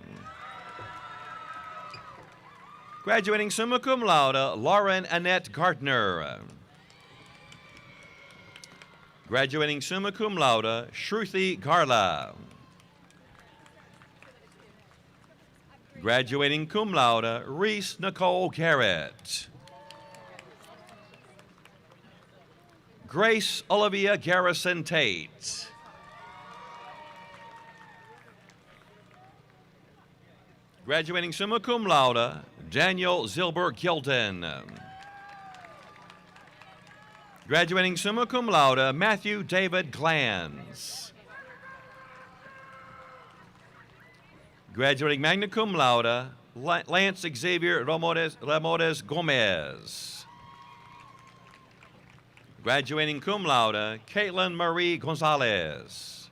Graduating summa cum laude, Lauren Annette Gardner. Graduating summa cum laude, Shruti Garla. Graduating cum laude, Reese Nicole Garrett. Grace Olivia Garrison Tate. Graduating summa cum laude, Daniel Zilber Gilden. Graduating summa cum laude, Matthew David Glanz. Graduating magna cum laude, Lance Xavier Ramores Gomez. Graduating cum laude, Caitlin Marie Gonzalez.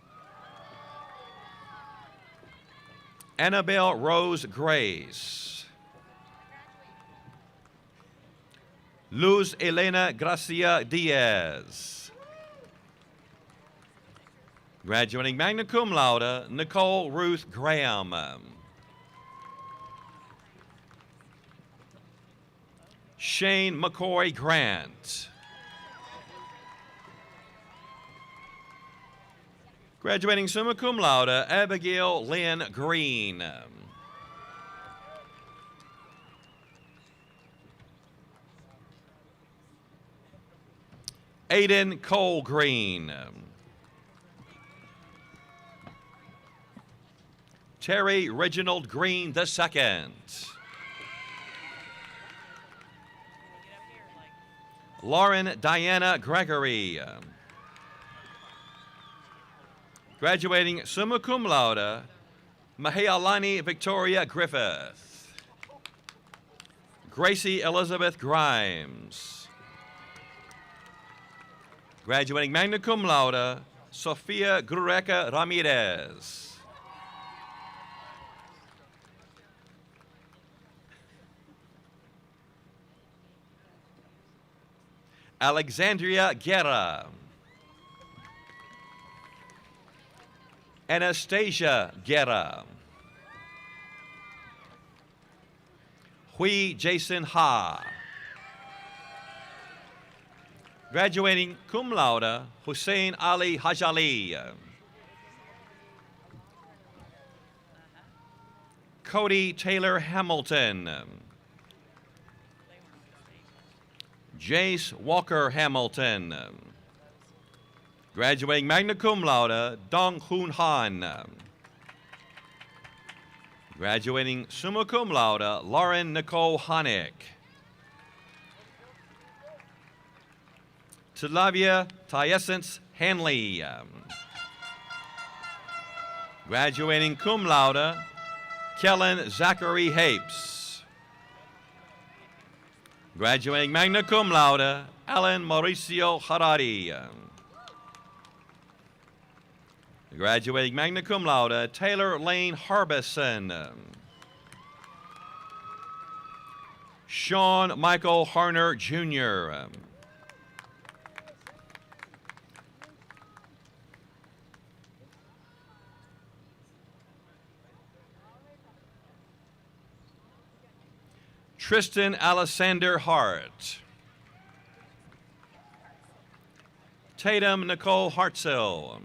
Annabelle Rose Grace. Luz Elena Gracia Diaz. Graduating magna cum laude, Nicole Ruth Graham. Shane McCoy Grant. Graduating summa cum laude, Abigail Lynn Green. Aiden Cole Green. Terry Reginald Green II. Lauren Diana Gregory. Graduating summa cum laude, Mahealani Victoria Griffith. Gracie Elizabeth Grimes. Graduating magna cum laude, Sofia Gureca Ramirez. Alexandria Guerra. Anastasia Guerra. Hui Jason Ha. Graduating cum laude, Hussein Ali Hajali. Cody Taylor Hamilton. Jace Walker Hamilton. Graduating magna cum laude, Dong Hoon Han. Graduating summa cum laude, Lauren Nicole Honick. Talavia Tyessence Hanley. Graduating cum laude, Kellen Zachary Hapes. Graduating magna cum laude, Alan Mauricio Harari. Graduating magna cum laude, Taylor Lane Harbison. Sean Michael Harner, Jr. Tristan Alessander Hart. Tatum Nicole Hartzell.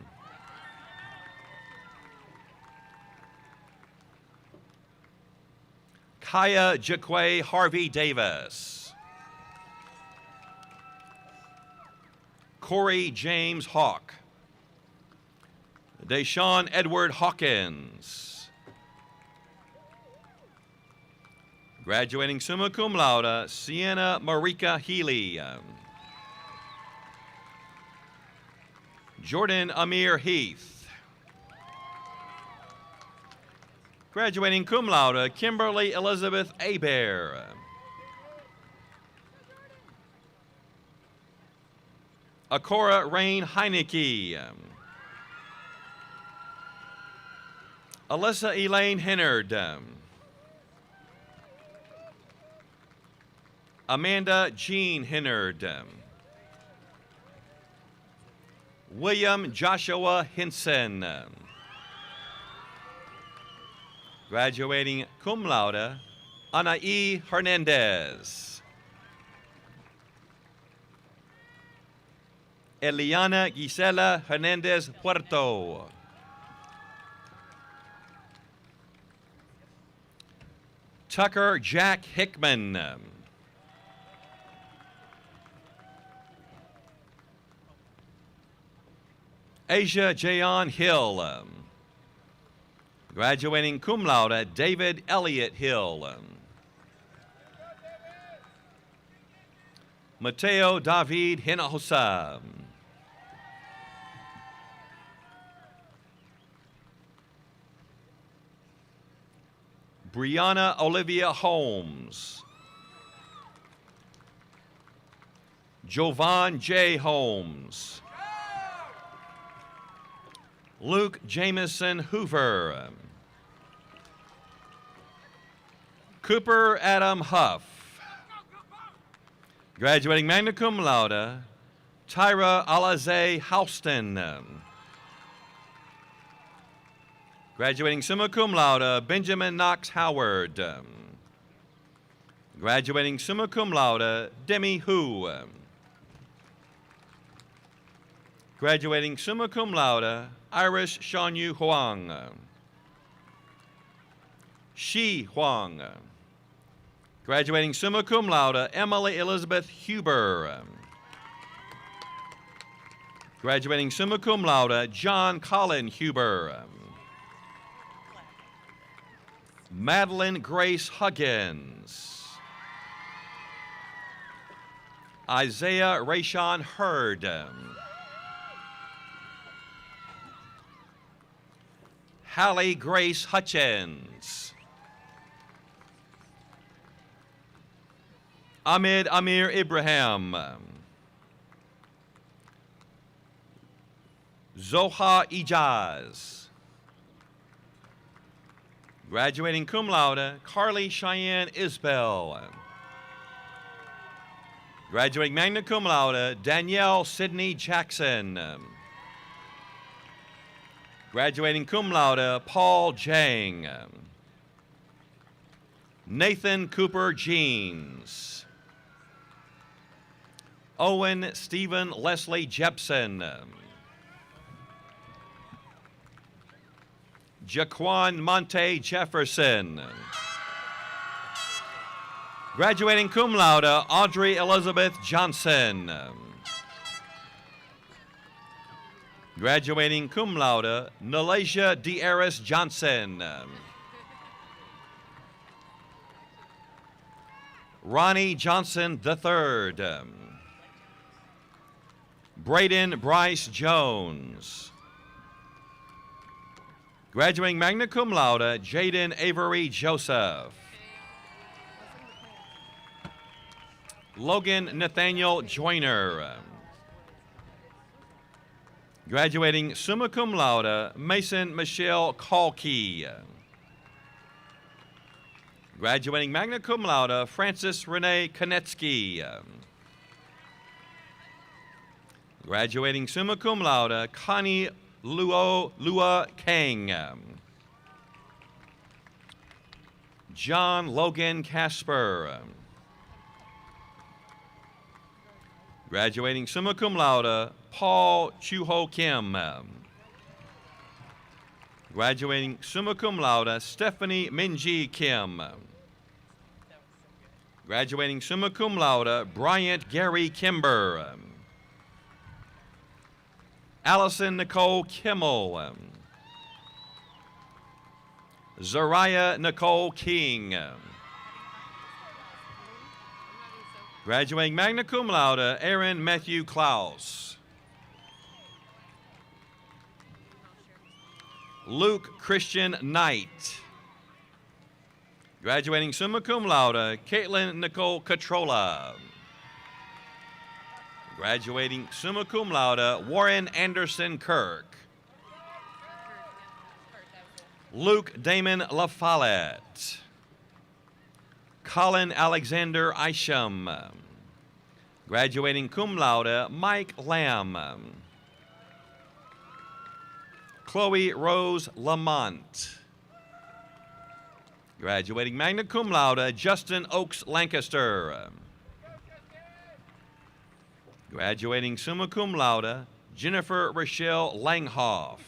Kaya Jaquay Harvey Davis. Corey James Hawk. Deshaun Edward Hawkins. Graduating summa cum laude, Sienna Marika Healy. Jordan Amir Heath. Graduating cum laude, Kimberly Elizabeth Abair. Akora Rain Heineke. Alyssa Elaine Hennard. Amanda Jean Hennard. William Joshua Hinson. Graduating cum laude, Anaí Hernandez. Eliana Gisela Hernandez Puerto. Tucker Jack Hickman. Asia Jayon Hill. Graduating cum laude, David Elliott Hill. Mateo David Hinojosa. Brianna Olivia Holmes. Jovan J. Holmes. Luke Jameson Hoover. Cooper Adam Huff. Graduating magna cum laude, Tyra Alaze Houston. Graduating summa cum laude, Benjamin Knox Howard. Graduating summa cum laude, Demi Hu. Graduating summa cum laude, Iris Shanyu Huang. Shi Huang. Graduating summa cum laude, Emily Elizabeth Huber. Graduating summa cum laude, John Colin Huber. Madeline Grace Huggins. Isaiah Rayshawn Hurd. Hallie Grace Hutchins. Ahmed Amir Ibrahim. Zoha Ijaz. Graduating cum laude, Carly Cheyenne Isbell. Graduating magna cum laude, Danielle Sidney Jackson. Graduating cum laude, Paul Jang. Nathan Cooper Jeans. Owen Stephen Leslie Jepson. Jaquan Monte Jefferson. Graduating cum laude, Audrey Elizabeth Johnson. Graduating cum laude, Nalasia D'Aris Johnson. Ronnie Johnson III. Braden Bryce Jones. Graduating magna cum laude, Jaden Avery Joseph. Logan Nathaniel Joyner. Graduating summa cum laude, Mason Michelle Kalke. Graduating magna cum laude, Francis Renee Konetsky. Graduating summa cum laude, Connie Lua Kang. John Logan Casper. Graduating summa cum laude, Paul Chu-Ho Kim. Graduating summa cum laude, Stephanie Minji Kim. Graduating summa cum laude, Bryant Gary Kimber. Allison Nicole Kimmel. Zariah Nicole King. Graduating magna cum laude, Aaron Matthew Klaus. Luke Christian Knight. Graduating summa cum laude, Caitlin Nicole Catrola. Graduating summa cum laude, Warren Anderson Kirk. Luke Damon LaFollette. Colin Alexander Isham. Graduating cum laude, Mike Lamb. Chloe Rose Lamont. Graduating magna cum laude, Justin Oaks Lancaster. Graduating summa cum laude, Jennifer Rochelle Langhoff.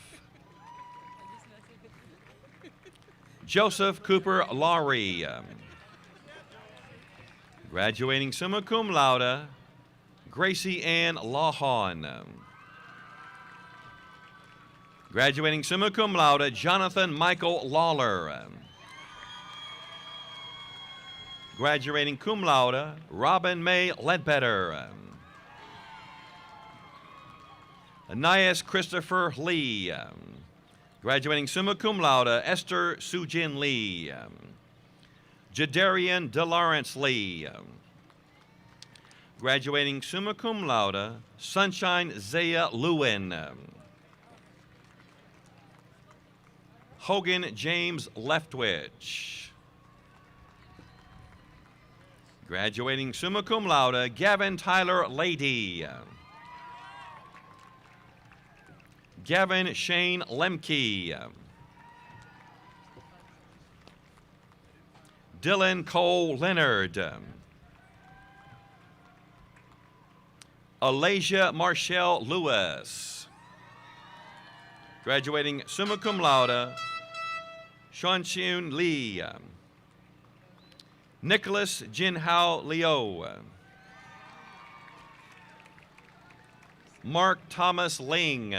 Joseph Cooper Laurie. Graduating summa cum laude, Gracie Ann Lawhon. Graduating summa cum laude, Jonathan Michael Lawler. Graduating cum laude, Robin May Ledbetter. Anais Christopher Lee. Graduating summa cum laude, Esther Sujin Lee. Jadarian DeLawrence Lee. Graduating summa cum laude, Sunshine Zaya Lewin. Hogan James Leftwich. Graduating summa cum laude, Gavin Tyler Lady. Gavin Shane Lemke. Dylan Cole Leonard. Alasia Marshall Lewis. Graduating summa cum laude, Sean Lee. Nicholas Jinhao Leo. Mark Thomas Ling.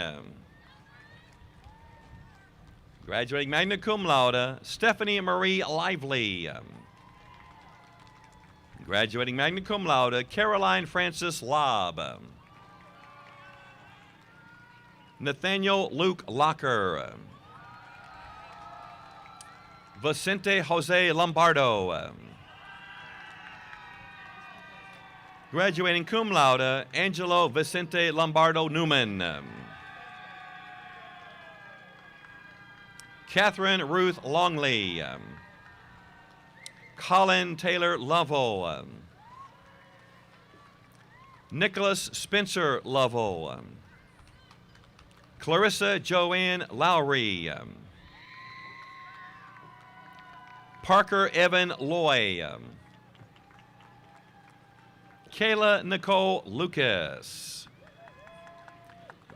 Graduating magna cum laude, Stephanie Marie Lively. Graduating magna cum laude, Caroline Francis Lobb. Nathaniel Luke Locker. Vicente Jose Lombardo. Graduating cum laude, Angelo Vicente Lombardo Newman. Catherine Ruth Longley. Colin Taylor Lovell. Nicholas Spencer Lovell. Clarissa Joanne Lowry. Parker Evan Loy. Kayla Nicole Lucas.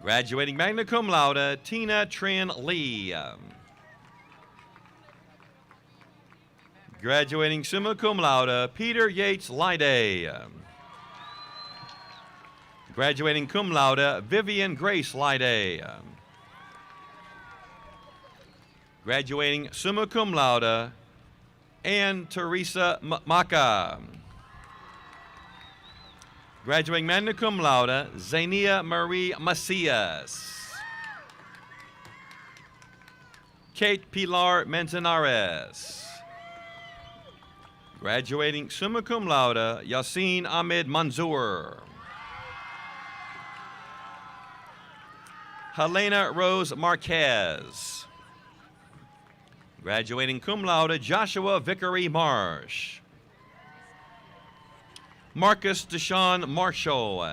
Graduating magna cum laude, Tina Trin Lee. Graduating summa cum laude, Peter Yates Lyday. Graduating cum laude, Vivian Grace Lyday. Graduating summa cum laude, Ann Teresa Maka. Graduating magna cum laude, Zania Marie Macias. Kate Pilar Manzanares. Graduating summa cum laude, Yasin Ahmed Manzour. Helena Rose Marquez. Graduating cum laude, Joshua Vickery Marsh. Marcus Deshaun Marshall.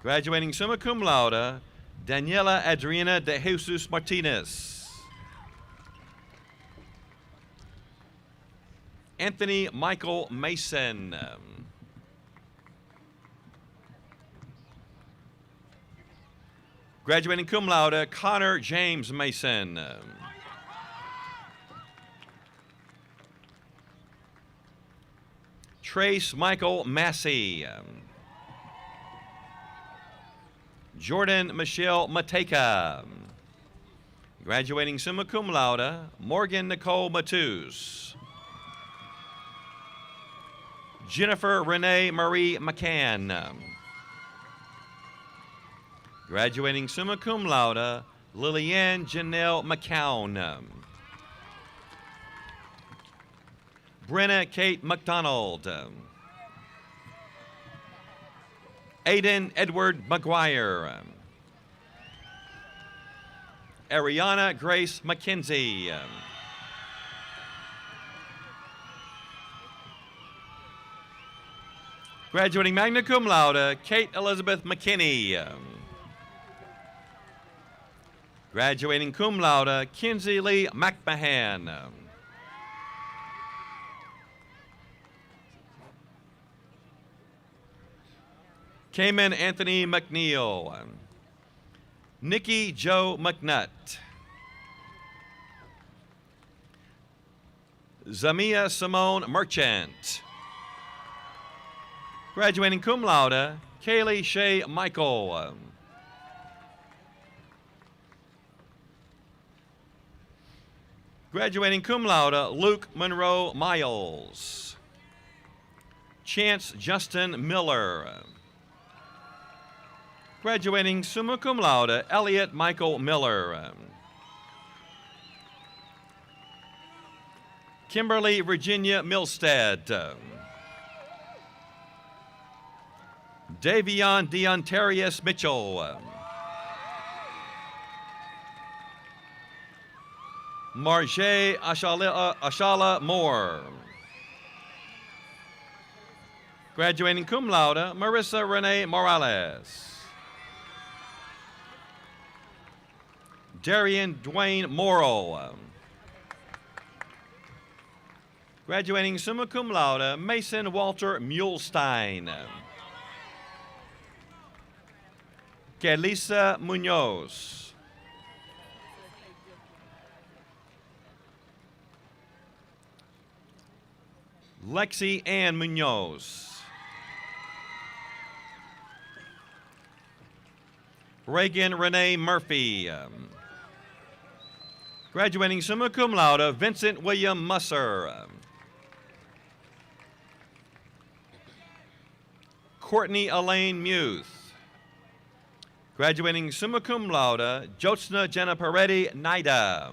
Graduating summa cum laude, Daniela Adriana de Jesus Martinez. Anthony Michael Mason. Graduating cum laude, Connor James Mason. Trace Michael Massey. Jordan Michelle Mateka. Graduating summa cum laude, Morgan Nicole Matus. Jennifer Renee Marie McCann. Graduating summa cum laude, Lillian Janelle McCown. Brenna Kate McDonald. Aiden Edward McGuire. Ariana Grace McKenzie. Graduating magna cum laude, Kate Elizabeth McKinney. Graduating cum laude, Kinsey Lee McMahon. Cayman Anthony McNeil. Nikki Joe McNutt. Zamia Simone Merchant. Graduating cum laude, Kaylee Shea Michael. Graduating cum laude, Luke Monroe Miles. Chance Justin Miller. Graduating summa cum laude, Elliot Michael Miller. Kimberly Virginia Milstead. Davion Deontarius Mitchell. Marjay Ashala Moore. Graduating cum laude, Marissa Renee Morales. Darian Dwayne Morrow. Graduating summa cum laude, Mason Walter Mulestein. Kelisa Munoz. Lexi Ann Munoz. Reagan Renee Murphy. Graduating summa cum laude, Vincent William Musser. Courtney Elaine Muth. Graduating summa cum laude, Jyotsna Jenna Peretti Naida.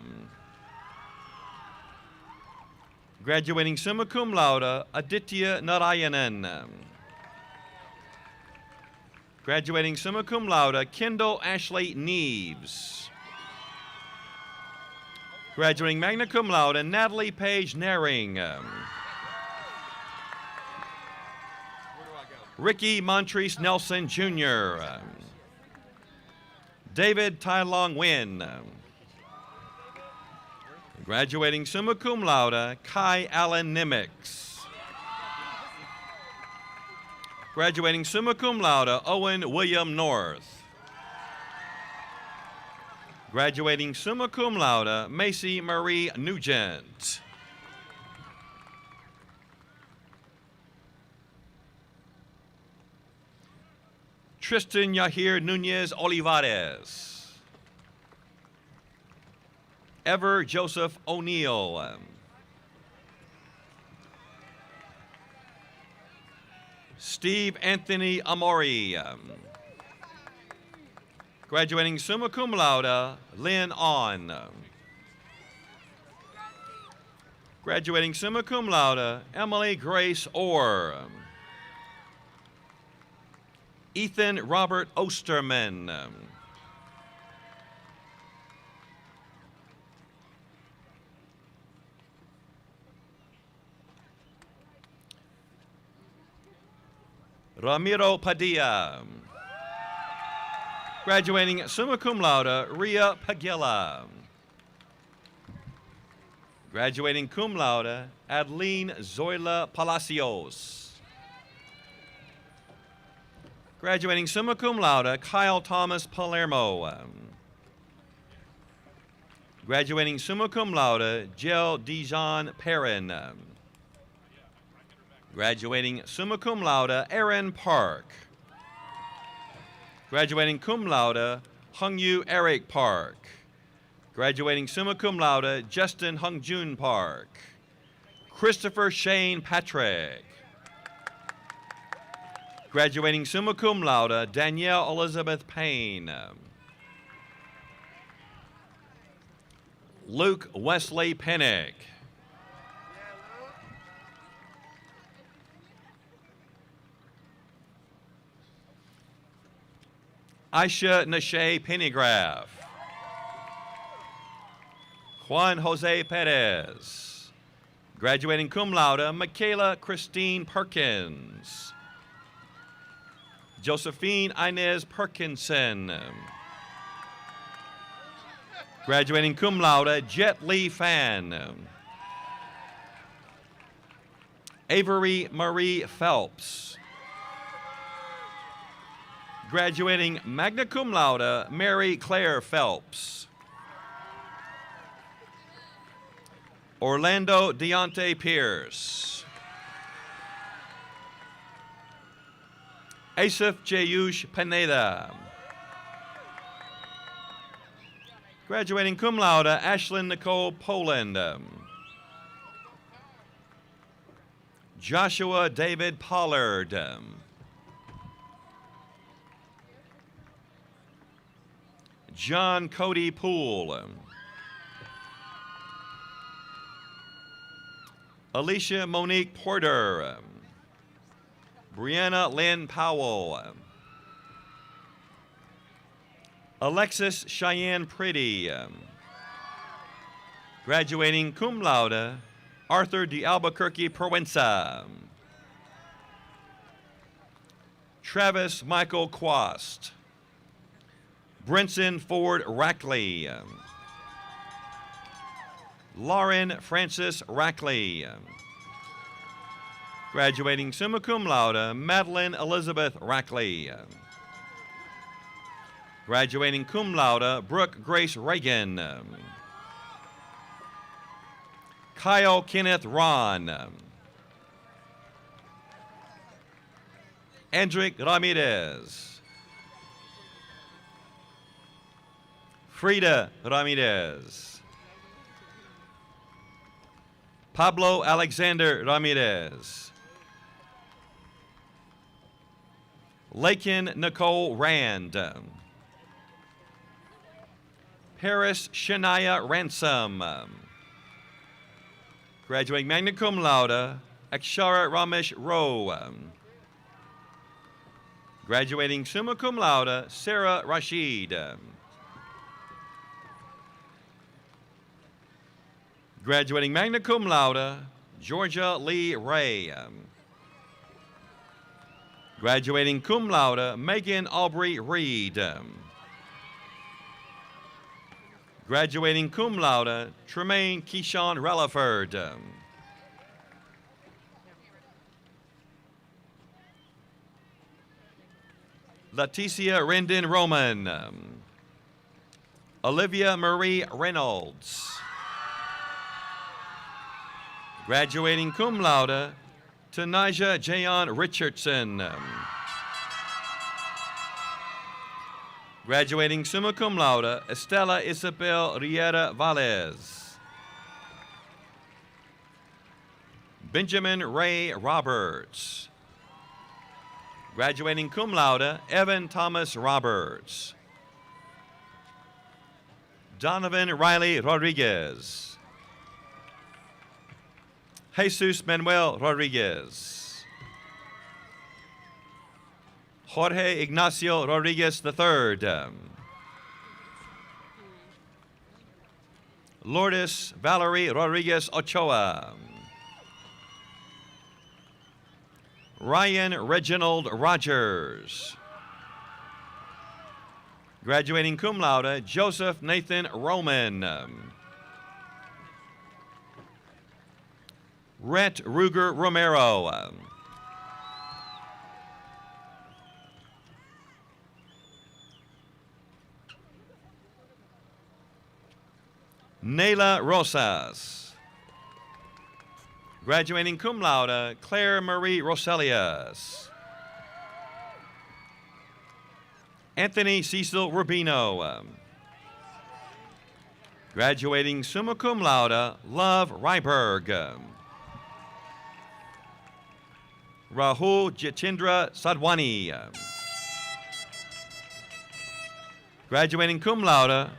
Graduating summa cum laude, Aditya Narayanan. Graduating summa cum laude, Kendall Ashley Neves. Graduating magna cum laude, Natalie Page Naring. Ricky Montrese Nelson Jr. David Tai Long Win. Graduating summa cum laude, Kai Allen Nimmix. Graduating summa cum laude, Owen William North. Graduating summa cum laude, Macy Marie Nugent. Tristan Yahir Nunez Olivares. Ever Joseph O'Neill. Steve Anthony Amori. Graduating summa cum laude, Lynn On. Graduating summa cum laude, Emily Grace Orr. Ethan Robert Osterman. Ramiro Padilla. Graduating summa cum laude, Ria Pagilla. Graduating cum laude, Adeline Zoila Palacios. Graduating summa cum laude, Kyle Thomas Palermo. Graduating summa cum laude, Jill Dijon Perrin. Graduating summa cum laude, Aaron Park. Graduating cum laude, Hungyu Eric Park. Graduating summa cum laude, Justin Hungjun Park. Christopher Shane Patrick. Graduating summa cum laude, Danielle Elizabeth Payne. Luke Wesley Pennick. Aisha Nashe Pennygraph. Juan Jose Perez. Graduating cum laude, Michaela Christine Perkins. Josephine Inez Perkinson. Graduating cum laude, Jet Lee Fan. Avery Marie Phelps. Graduating magna cum laude, Mary Claire Phelps. Orlando Deontay Pierce. Asif Jayush Pineda. Graduating cum laude, Ashlyn Nicole Poland. Joshua David Pollard. John Cody Poole. Alicia Monique Porter. Brianna Lynn Powell. Alexis Cheyenne Pretty. Graduating cum laude, Arthur de Albuquerque Provenza. Travis Michael Quast. Brinson Ford Rackley. Lauren Francis Rackley. Graduating summa cum laude, Madeline Elizabeth Rackley. Graduating cum laude, Brooke Grace Reagan. Kyle Kenneth Ron. Andrick Ramirez. Frida Ramirez. Pablo Alexander Ramirez. Lakin Nicole Rand. Paris Shania Ransom. Graduating magna cum laude, Akshara Ramesh Rowe. Graduating summa cum laude, Sarah Rashid. Graduating magna cum laude, Georgia Lee Ray. Graduating cum laude, Megan Aubrey Reed. Graduating cum laude, Tremaine Keyshawn Relaford. Leticia Rendon Roman. Olivia Marie Reynolds. Graduating cum laude, Tanaja Jayon Richardson. Graduating summa cum laude, Estela Isabel Riera Valles. Benjamin Ray Roberts. Graduating cum laude, Evan Thomas Roberts. Donovan Riley Rodriguez. Jesus Manuel Rodriguez. Jorge Ignacio Rodriguez III. Lourdes Valerie Rodriguez Ochoa. Ryan Reginald Rogers. Graduating cum laude, Joseph Nathan Roman. Rhett Ruger Romero. Nayla Rosas. Graduating cum laude, Claire Marie Roselius. Anthony Cecil Rubino. Graduating summa cum laude, Love Ryberg. Rahul Jitendra Sadwani. Graduating cum laude,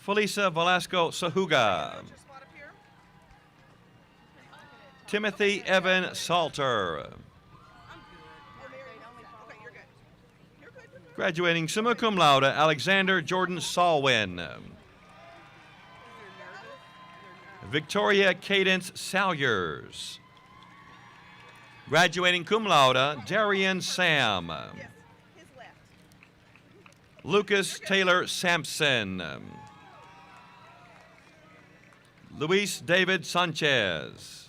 Felisa Velasco Sahuga. Timothy Evan Salter. Graduating summa cum laude, Alexander Jordan Salwin. Victoria Cadence Salyers. Graduating cum laude, Darian Sam. Lucas Taylor Sampson. Luis David Sanchez.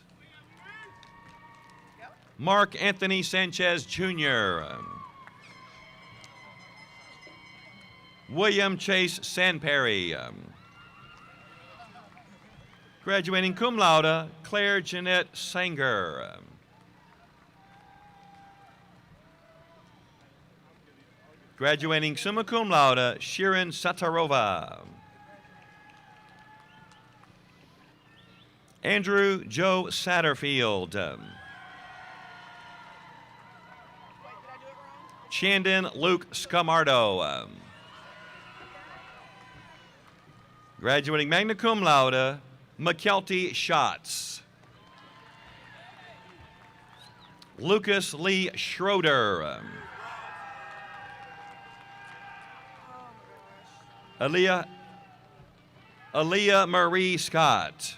Mark Anthony Sanchez Jr. William Chase Sanperry. Graduating cum laude, Claire Jeanette Sanger. Graduating summa cum laude, Shirin Satarova. Andrew Joe Satterfield. Chandon Luke Scamardo. Graduating magna cum laude, McKelty Schatz. Lucas Lee Schroeder. Aaliyah Marie Scott.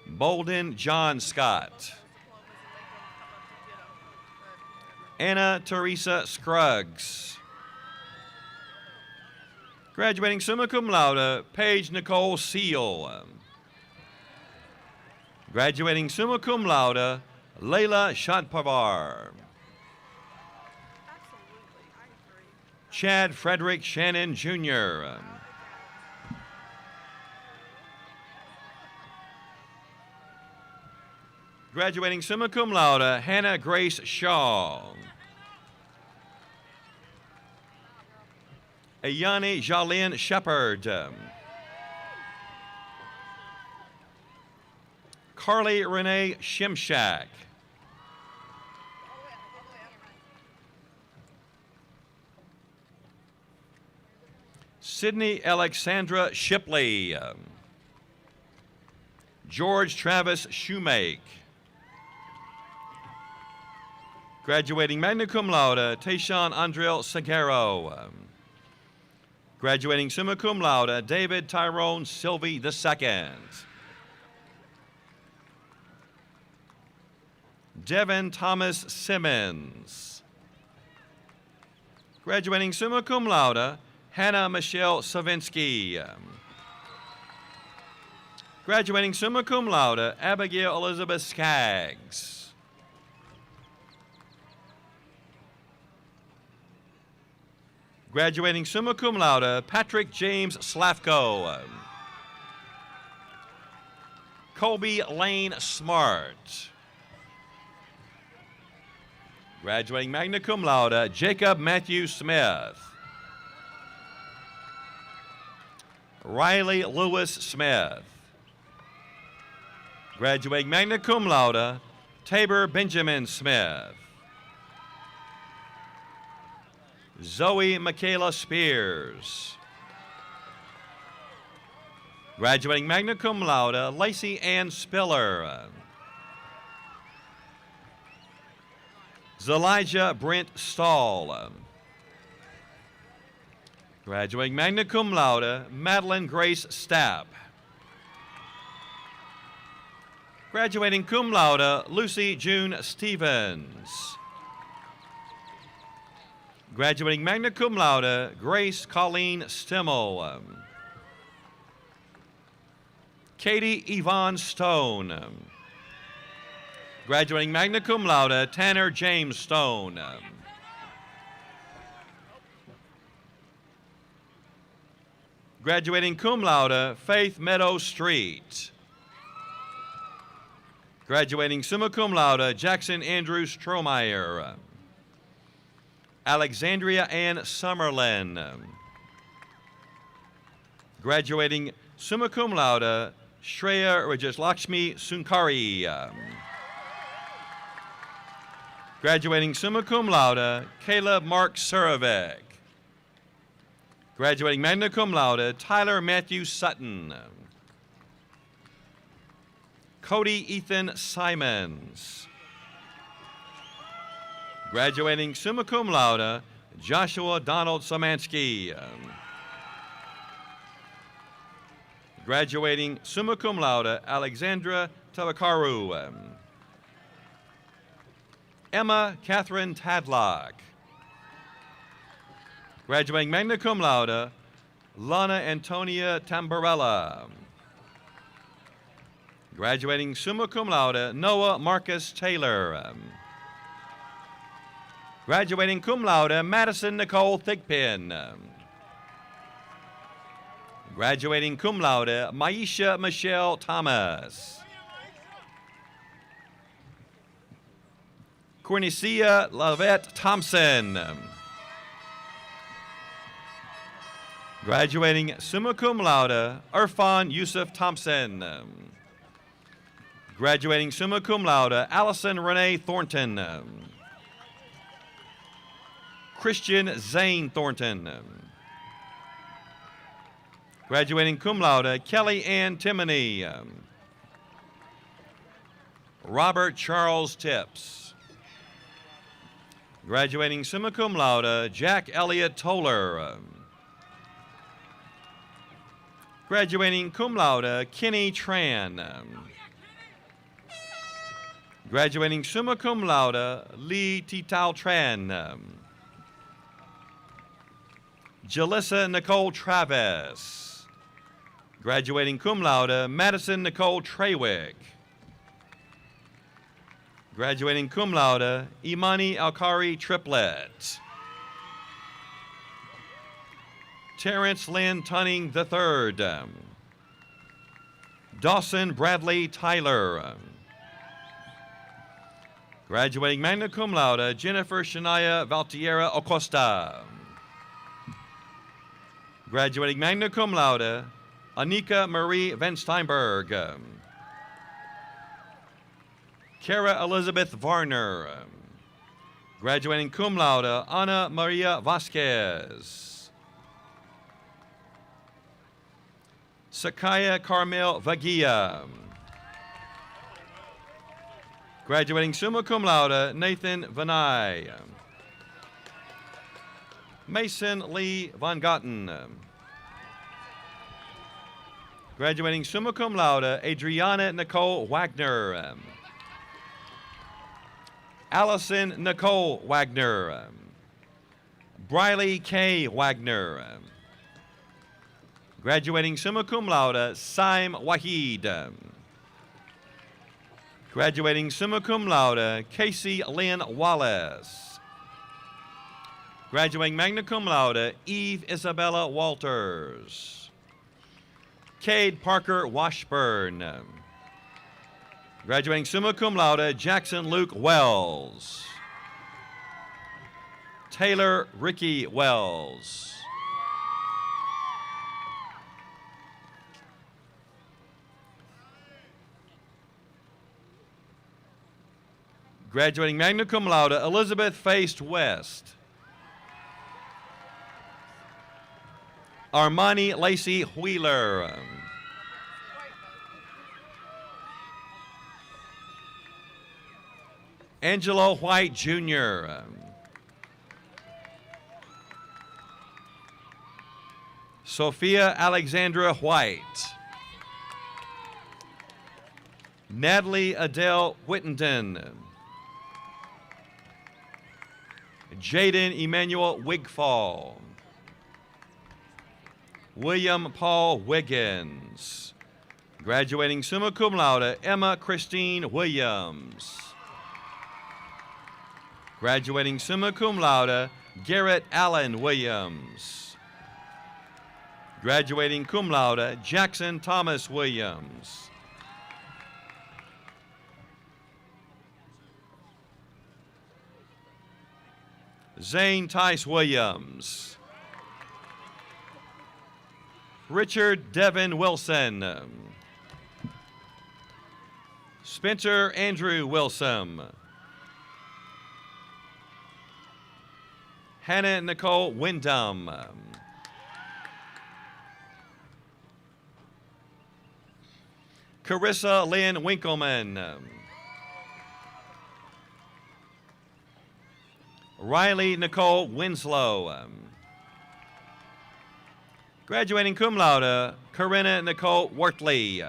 Bolden John Scott. Anna Teresa Scruggs. Graduating summa cum laude, Paige Nicole Seal. Graduating summa cum laude, Layla Shadpavar. Chad Frederick Shannon Jr. Graduating summa cum laude, Hannah Grace Shaw. Ayani Jalyn Shepard. Carly Renee Shimshak. Sydney Alexandra Shipley. George Travis Shoemake. Graduating magna cum laude, Tayshawn Andrel Sagaro. Graduating summa cum laude, David Tyrone Sylvie II. Devin Thomas Simmons. Graduating summa cum laude, Hannah Michelle Savinsky. Graduating summa cum laude, Abigail Elizabeth Skaggs. Graduating summa cum laude, Patrick James Slavko. Colby Lane Smart. Graduating magna cum laude, Jacob Matthew Smith. Riley Lewis Smith. Graduating magna cum laude, Tabor Benjamin Smith. Zoe Michaela Spears. Graduating magna cum laude, Lacey Ann Spiller. Zelijah Brent Stahl. Graduating magna cum laude, Madeline Grace Stapp. Graduating cum laude, Lucy June Stevens. Graduating magna cum laude, Grace Colleen Stimmel. Katie Yvonne Stone. Graduating magna cum laude, Tanner James Stone. Graduating cum laude, Faith Meadow Street. Graduating summa cum laude, Jackson Andrew Strohmeyer. Alexandria Ann Summerlin. Graduating summa cum laude, Shreya Rajaslakshmi Sunkari. Graduating summa cum laude, Caleb Mark Surovic. Graduating magna cum laude, Tyler Matthew Sutton. Cody Ethan Simons. Graduating summa cum laude, Joshua Donald Samansky. Graduating summa cum laude, Alexandra Tavakaru. Emma Catherine Tadlock. Graduating magna cum laude, Lana Antonia Tamburella. Graduating summa cum laude, Noah Marcus Taylor. Graduating cum laude, Madison Nicole Thigpen. Graduating cum laude, Maisha Michelle Thomas. Cornecia Lavette Thompson. Graduating summa cum laude, Irfan Yusuf Thompson. Graduating summa cum laude, Allison Renee Thornton. Christian Zane Thornton. Graduating cum laude, Kelly Ann Timoney. Robert Charles Tips. Graduating summa cum laude, Jack Elliott Toller. Graduating cum laude, Kenny Tran. Graduating summa cum laude, Lee Titao Tran. Jalissa Nicole Travis. Graduating cum laude, Madison Nicole Treywick. Graduating cum laude, Imani Alkari Triplet. Terrence Lynn Tunning III. Dawson Bradley Tyler. Graduating magna cum laude, Jennifer Shania Valtiera Acosta. Graduating magna cum laude, Anika Marie Van Steinberg. Kara Elizabeth Varner. Graduating cum laude, Ana Maria Vasquez. Sakaya Carmel Vagia. Graduating summa cum laude, Nathan Vanai. Mason Lee Von Gotten. Graduating summa cum laude, Adriana Nicole Wagner. Allison Nicole Wagner. Briley K. Wagner. Graduating summa cum laude, Saim Wahid. Graduating summa cum laude, Casey Lynn Wallace. Graduating magna cum laude, Eve Isabella Walters. Cade Parker Washburn. Graduating summa cum laude, Jackson Luke Wells. Taylor Ricky Wells. Graduating magna cum laude, Elizabeth Faced West. Armani Lacey Wheeler. Angelo White Jr. Sophia Alexandra White. Natalie Adele Whittington. Jaden Emmanuel Wigfall. William Paul Wiggins. Graduating summa cum laude, Emma Christine Williams. Graduating summa cum laude, Garrett Allen Williams. Graduating cum laude, Jackson Thomas Williams. Zane Tice Williams. Richard Devin Wilson. Spencer Andrew Wilson. Hannah Nicole Wyndham. Carissa Lynn Winkleman. Riley Nicole Winslow. Graduating cum laude, Corinna Nicole Wortley.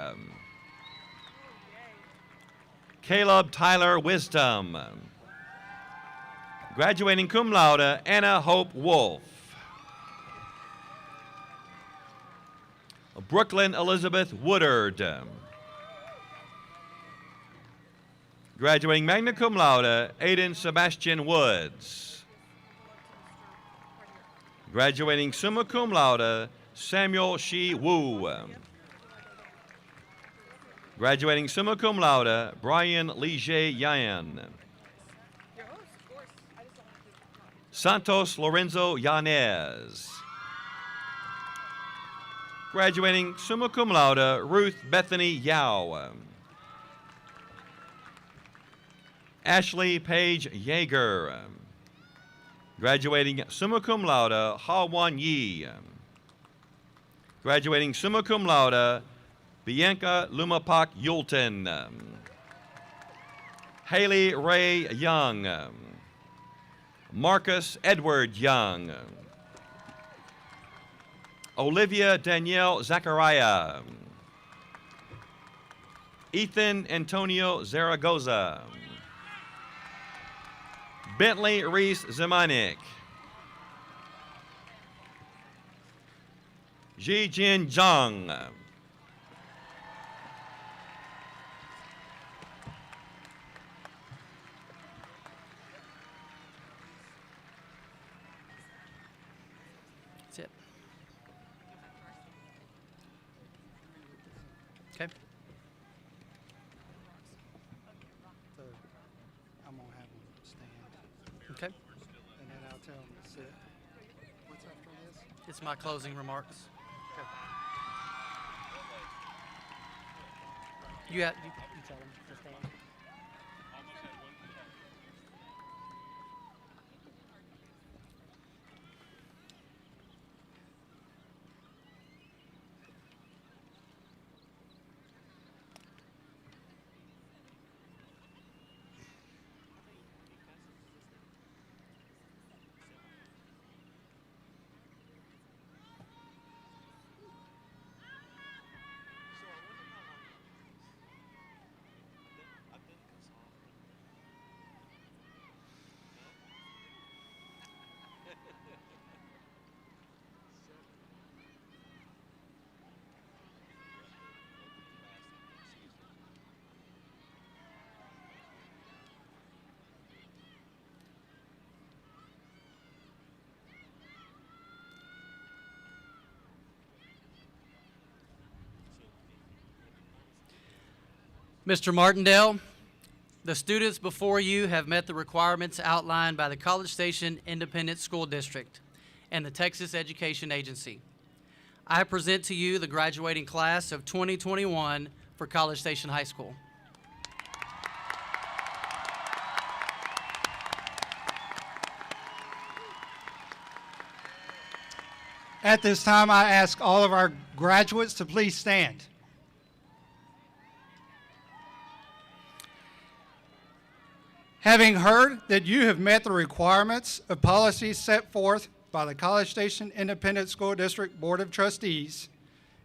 Caleb Tyler Wisdom. Graduating cum laude, Anna Hope Wolf. Brooklyn Elizabeth Woodard. Graduating magna cum laude, Aiden Sebastian Woods. Graduating summa cum laude, Samuel Shi Wu. Graduating summa cum laude, Brian Ligier Yan. Santos Lorenzo Yanez. Graduating summa cum laude, Ruth Bethany Yao. Ashley Paige Yeager. Graduating summa cum laude, Ha Wan Yi. Graduating summa cum laude, Bianca Lumapak Yulton. Haley Ray Young. Marcus Edward Young. Olivia Danielle Zachariah. Ethan Antonio Zaragoza. Bentley Reese Zemanek. Ji Jin Zhang. That's it. Okay. So I'm gonna have them stand, Okay. and then I'll tell them to sit. What's after this? It's my closing remarks. You tell them to stand. Mr. Martindale, the students before you have met the requirements outlined by the College Station Independent School District and the Texas Education Agency. I present to you the graduating class of 2021 for College Station High School. At this time, I ask all of our graduates to please stand. Having heard that you have met the requirements of policies set forth by the College Station Independent School District Board of Trustees,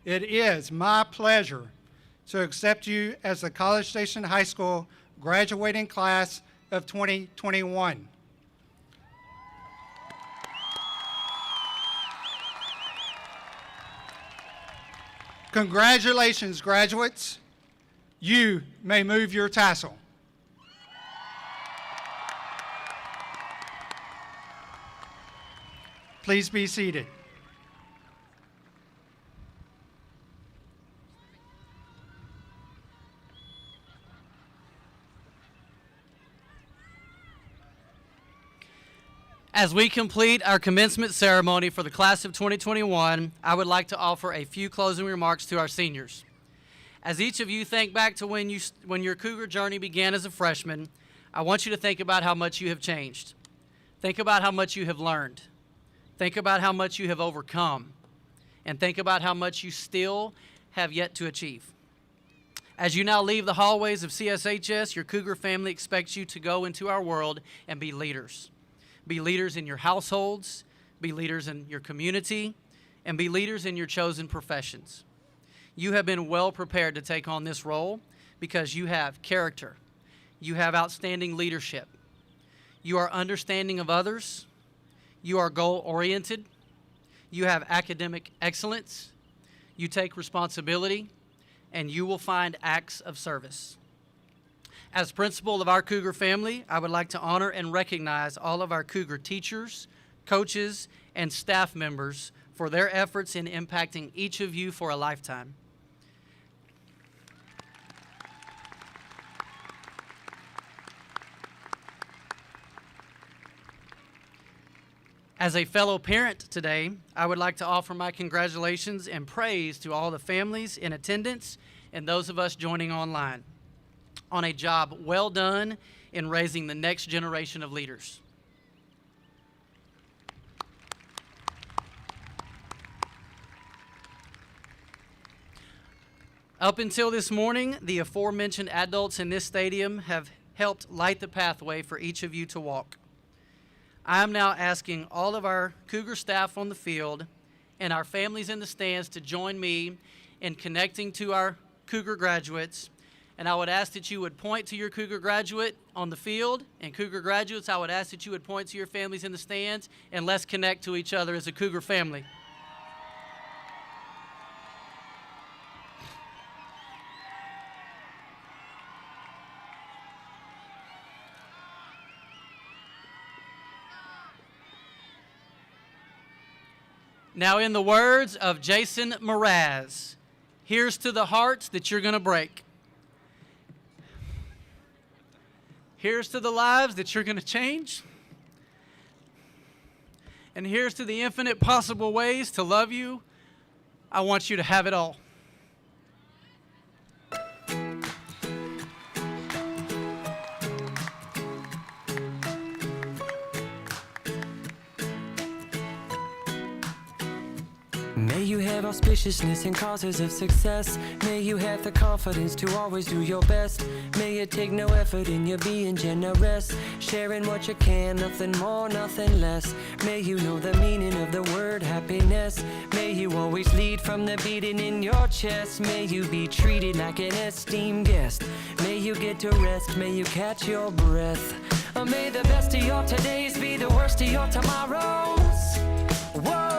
it is my pleasure to accept you as the College Station High School graduating class of 2021. Congratulations, graduates. You may move your tassel. Please be seated. As we complete our commencement ceremony for the class of 2021, I would like to offer a few closing remarks to our seniors. As each of you think back to when your Cougar journey began as a freshman, I want you to think about how much you have changed. Think about how much you have learned. Think about how much you have overcome. And think about how much you still have yet to achieve. As you now leave the hallways of CSHS, your Cougar family expects you to go into our world and be leaders. Be leaders in your households, be leaders in your community, and be leaders in your chosen professions. You have been well prepared to take on this role because you have character, you have outstanding leadership, you are understanding of others, you are goal-oriented, you have academic excellence, you take responsibility, and you will find acts of service. As principal of our Cougar family, I would like to honor and recognize all of our Cougar teachers, coaches, and staff members for their efforts in impacting each of you for a lifetime. As a fellow parent today, I would like to offer my congratulations and praise to all the families in attendance and those of us joining online on a job well done in raising the next generation of leaders. Up until this morning, the aforementioned adults in this stadium have helped light the pathway for each of you to walk. I am now asking all of our Cougar staff on the field and our families in the stands to join me in connecting to our Cougar graduates. And I would ask that you would point to your Cougar graduate on the field, and Cougar graduates, I would ask that you would point to your families in the stands, and let's connect to each other as a Cougar family. Now, in the words of Jason Mraz, here's to the hearts that you're going to break. Here's to the lives that you're going to change. And here's to the infinite possible ways to love you. I want you to have it all. May you have auspiciousness and causes of success. May you have the confidence to always do your best. May it take no effort in your being generous, sharing what you can, nothing more, nothing less. May you know the meaning of the word happiness. May you always lead from the beating in your chest. May you be treated like an esteemed guest. May you get to rest, may you catch your breath. May the best of your todays be the worst of your tomorrows. Whoa.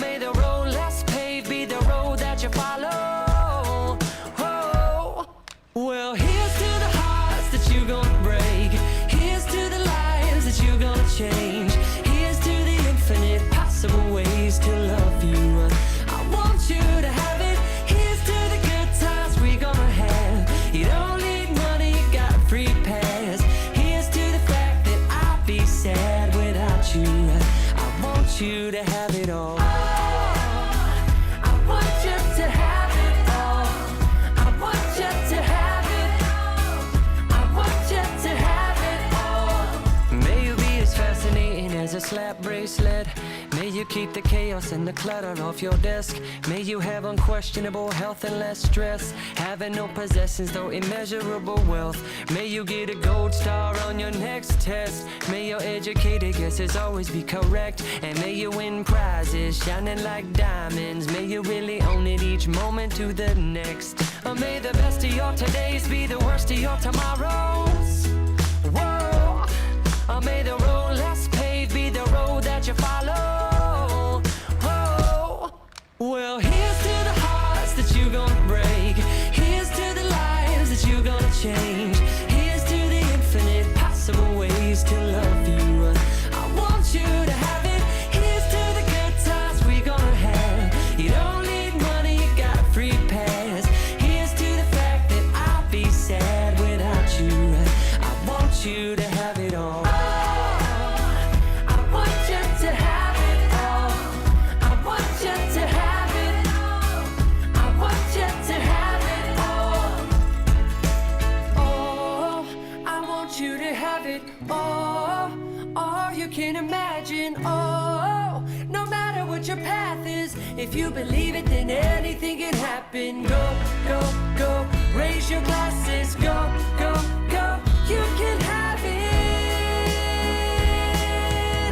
May the road less paved be the road that you follow. Oh. Well, here's to the hearts that you're gonna break. Here's to the lives that you're gonna change. Here's to the infinite possible ways to love you. I want you to have it. Here's to the good times we're gonna have. You don't need money, you got a free pass. Here's to the fact that I'd be sad without you. I want you to have it all. A slap bracelet. May you keep the chaos and the clutter off your desk. May you have unquestionable health and less stress. Having no possessions though immeasurable wealth. May you get a gold star on your next test. May your educated guesses always be correct. And may you win prizes shining like diamonds. May you really own it each moment to the next. May the best of your todays be the worst of your tomorrows. Whoa. May the road less paved be the road that you follow. Whoa. Well, here's to the hearts that you're gonna break. Here's to the lives that you're gonna change. Here's to the infinite possible ways to love you. I want you to have it. Here's to the good times we gonna have. You don't need money, you got a free pass. Here's to the fact that I'll be sad without you. I want you to have it all. I want you to have it all. I want you to have it all. I want you to have it all. Oh, I want you to have it all. All you can imagine. Oh, no matter what your path is, if you believe it, then anything can happen. Go, go, go. Raise your glasses. Go, go, go. You can have it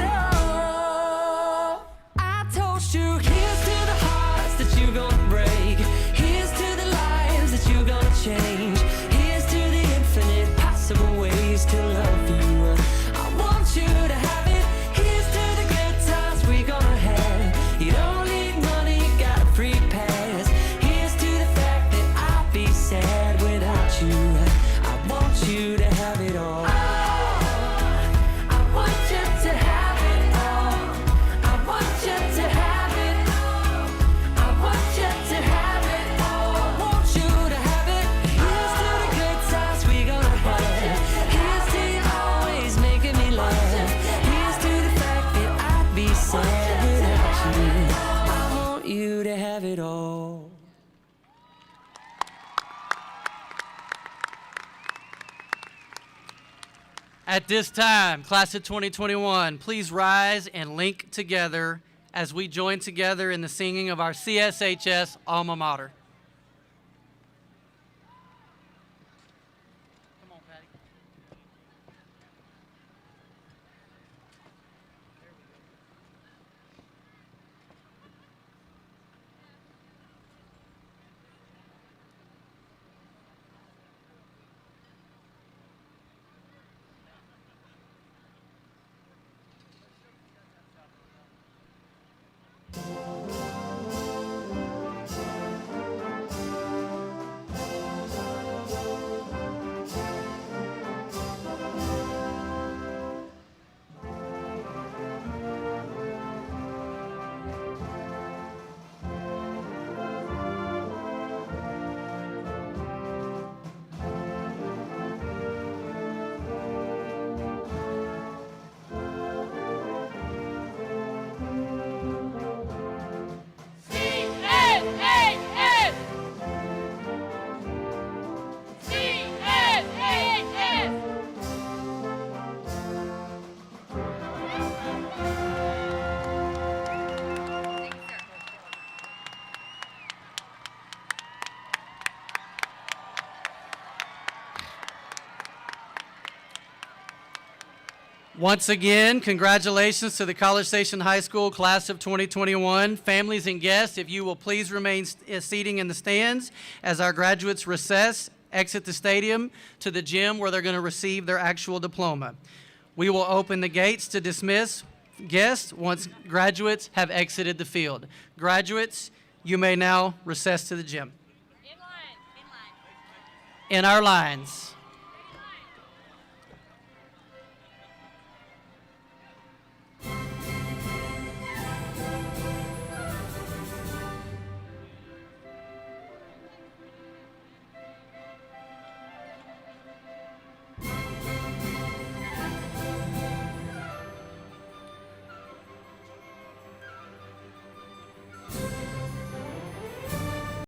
all. I toast you. Here's to the hearts that you're gonna break. Here's to the lives that you're gonna change. Here's to the infinite possible ways to love you. I want you to have it. Here's to the good times we gonna have. You don't need money, you got a free pass. Here's to the fact that I'll be sad without you. I want you to have it all. I want you to have it all. I want you to have it all. I want you to have it all. I want you to have it. Here's to the good times we gonna have. Here's to you always making me laugh. Here's to the fact that I'd be sad without you. I want you to have it all. At this time, class of 2021, please rise and link together as we join together in the singing of our CSHS alma mater. Come on, Patty. Once again, congratulations to the College Station High School class of 2021. Families and guests, if you will please remain seating in the stands as our graduates recess, exit the stadium to the gym where they're going to receive their actual diploma. We will open the gates to dismiss guests once graduates have exited the field. Graduates, you may now recess to the gym. In our lines.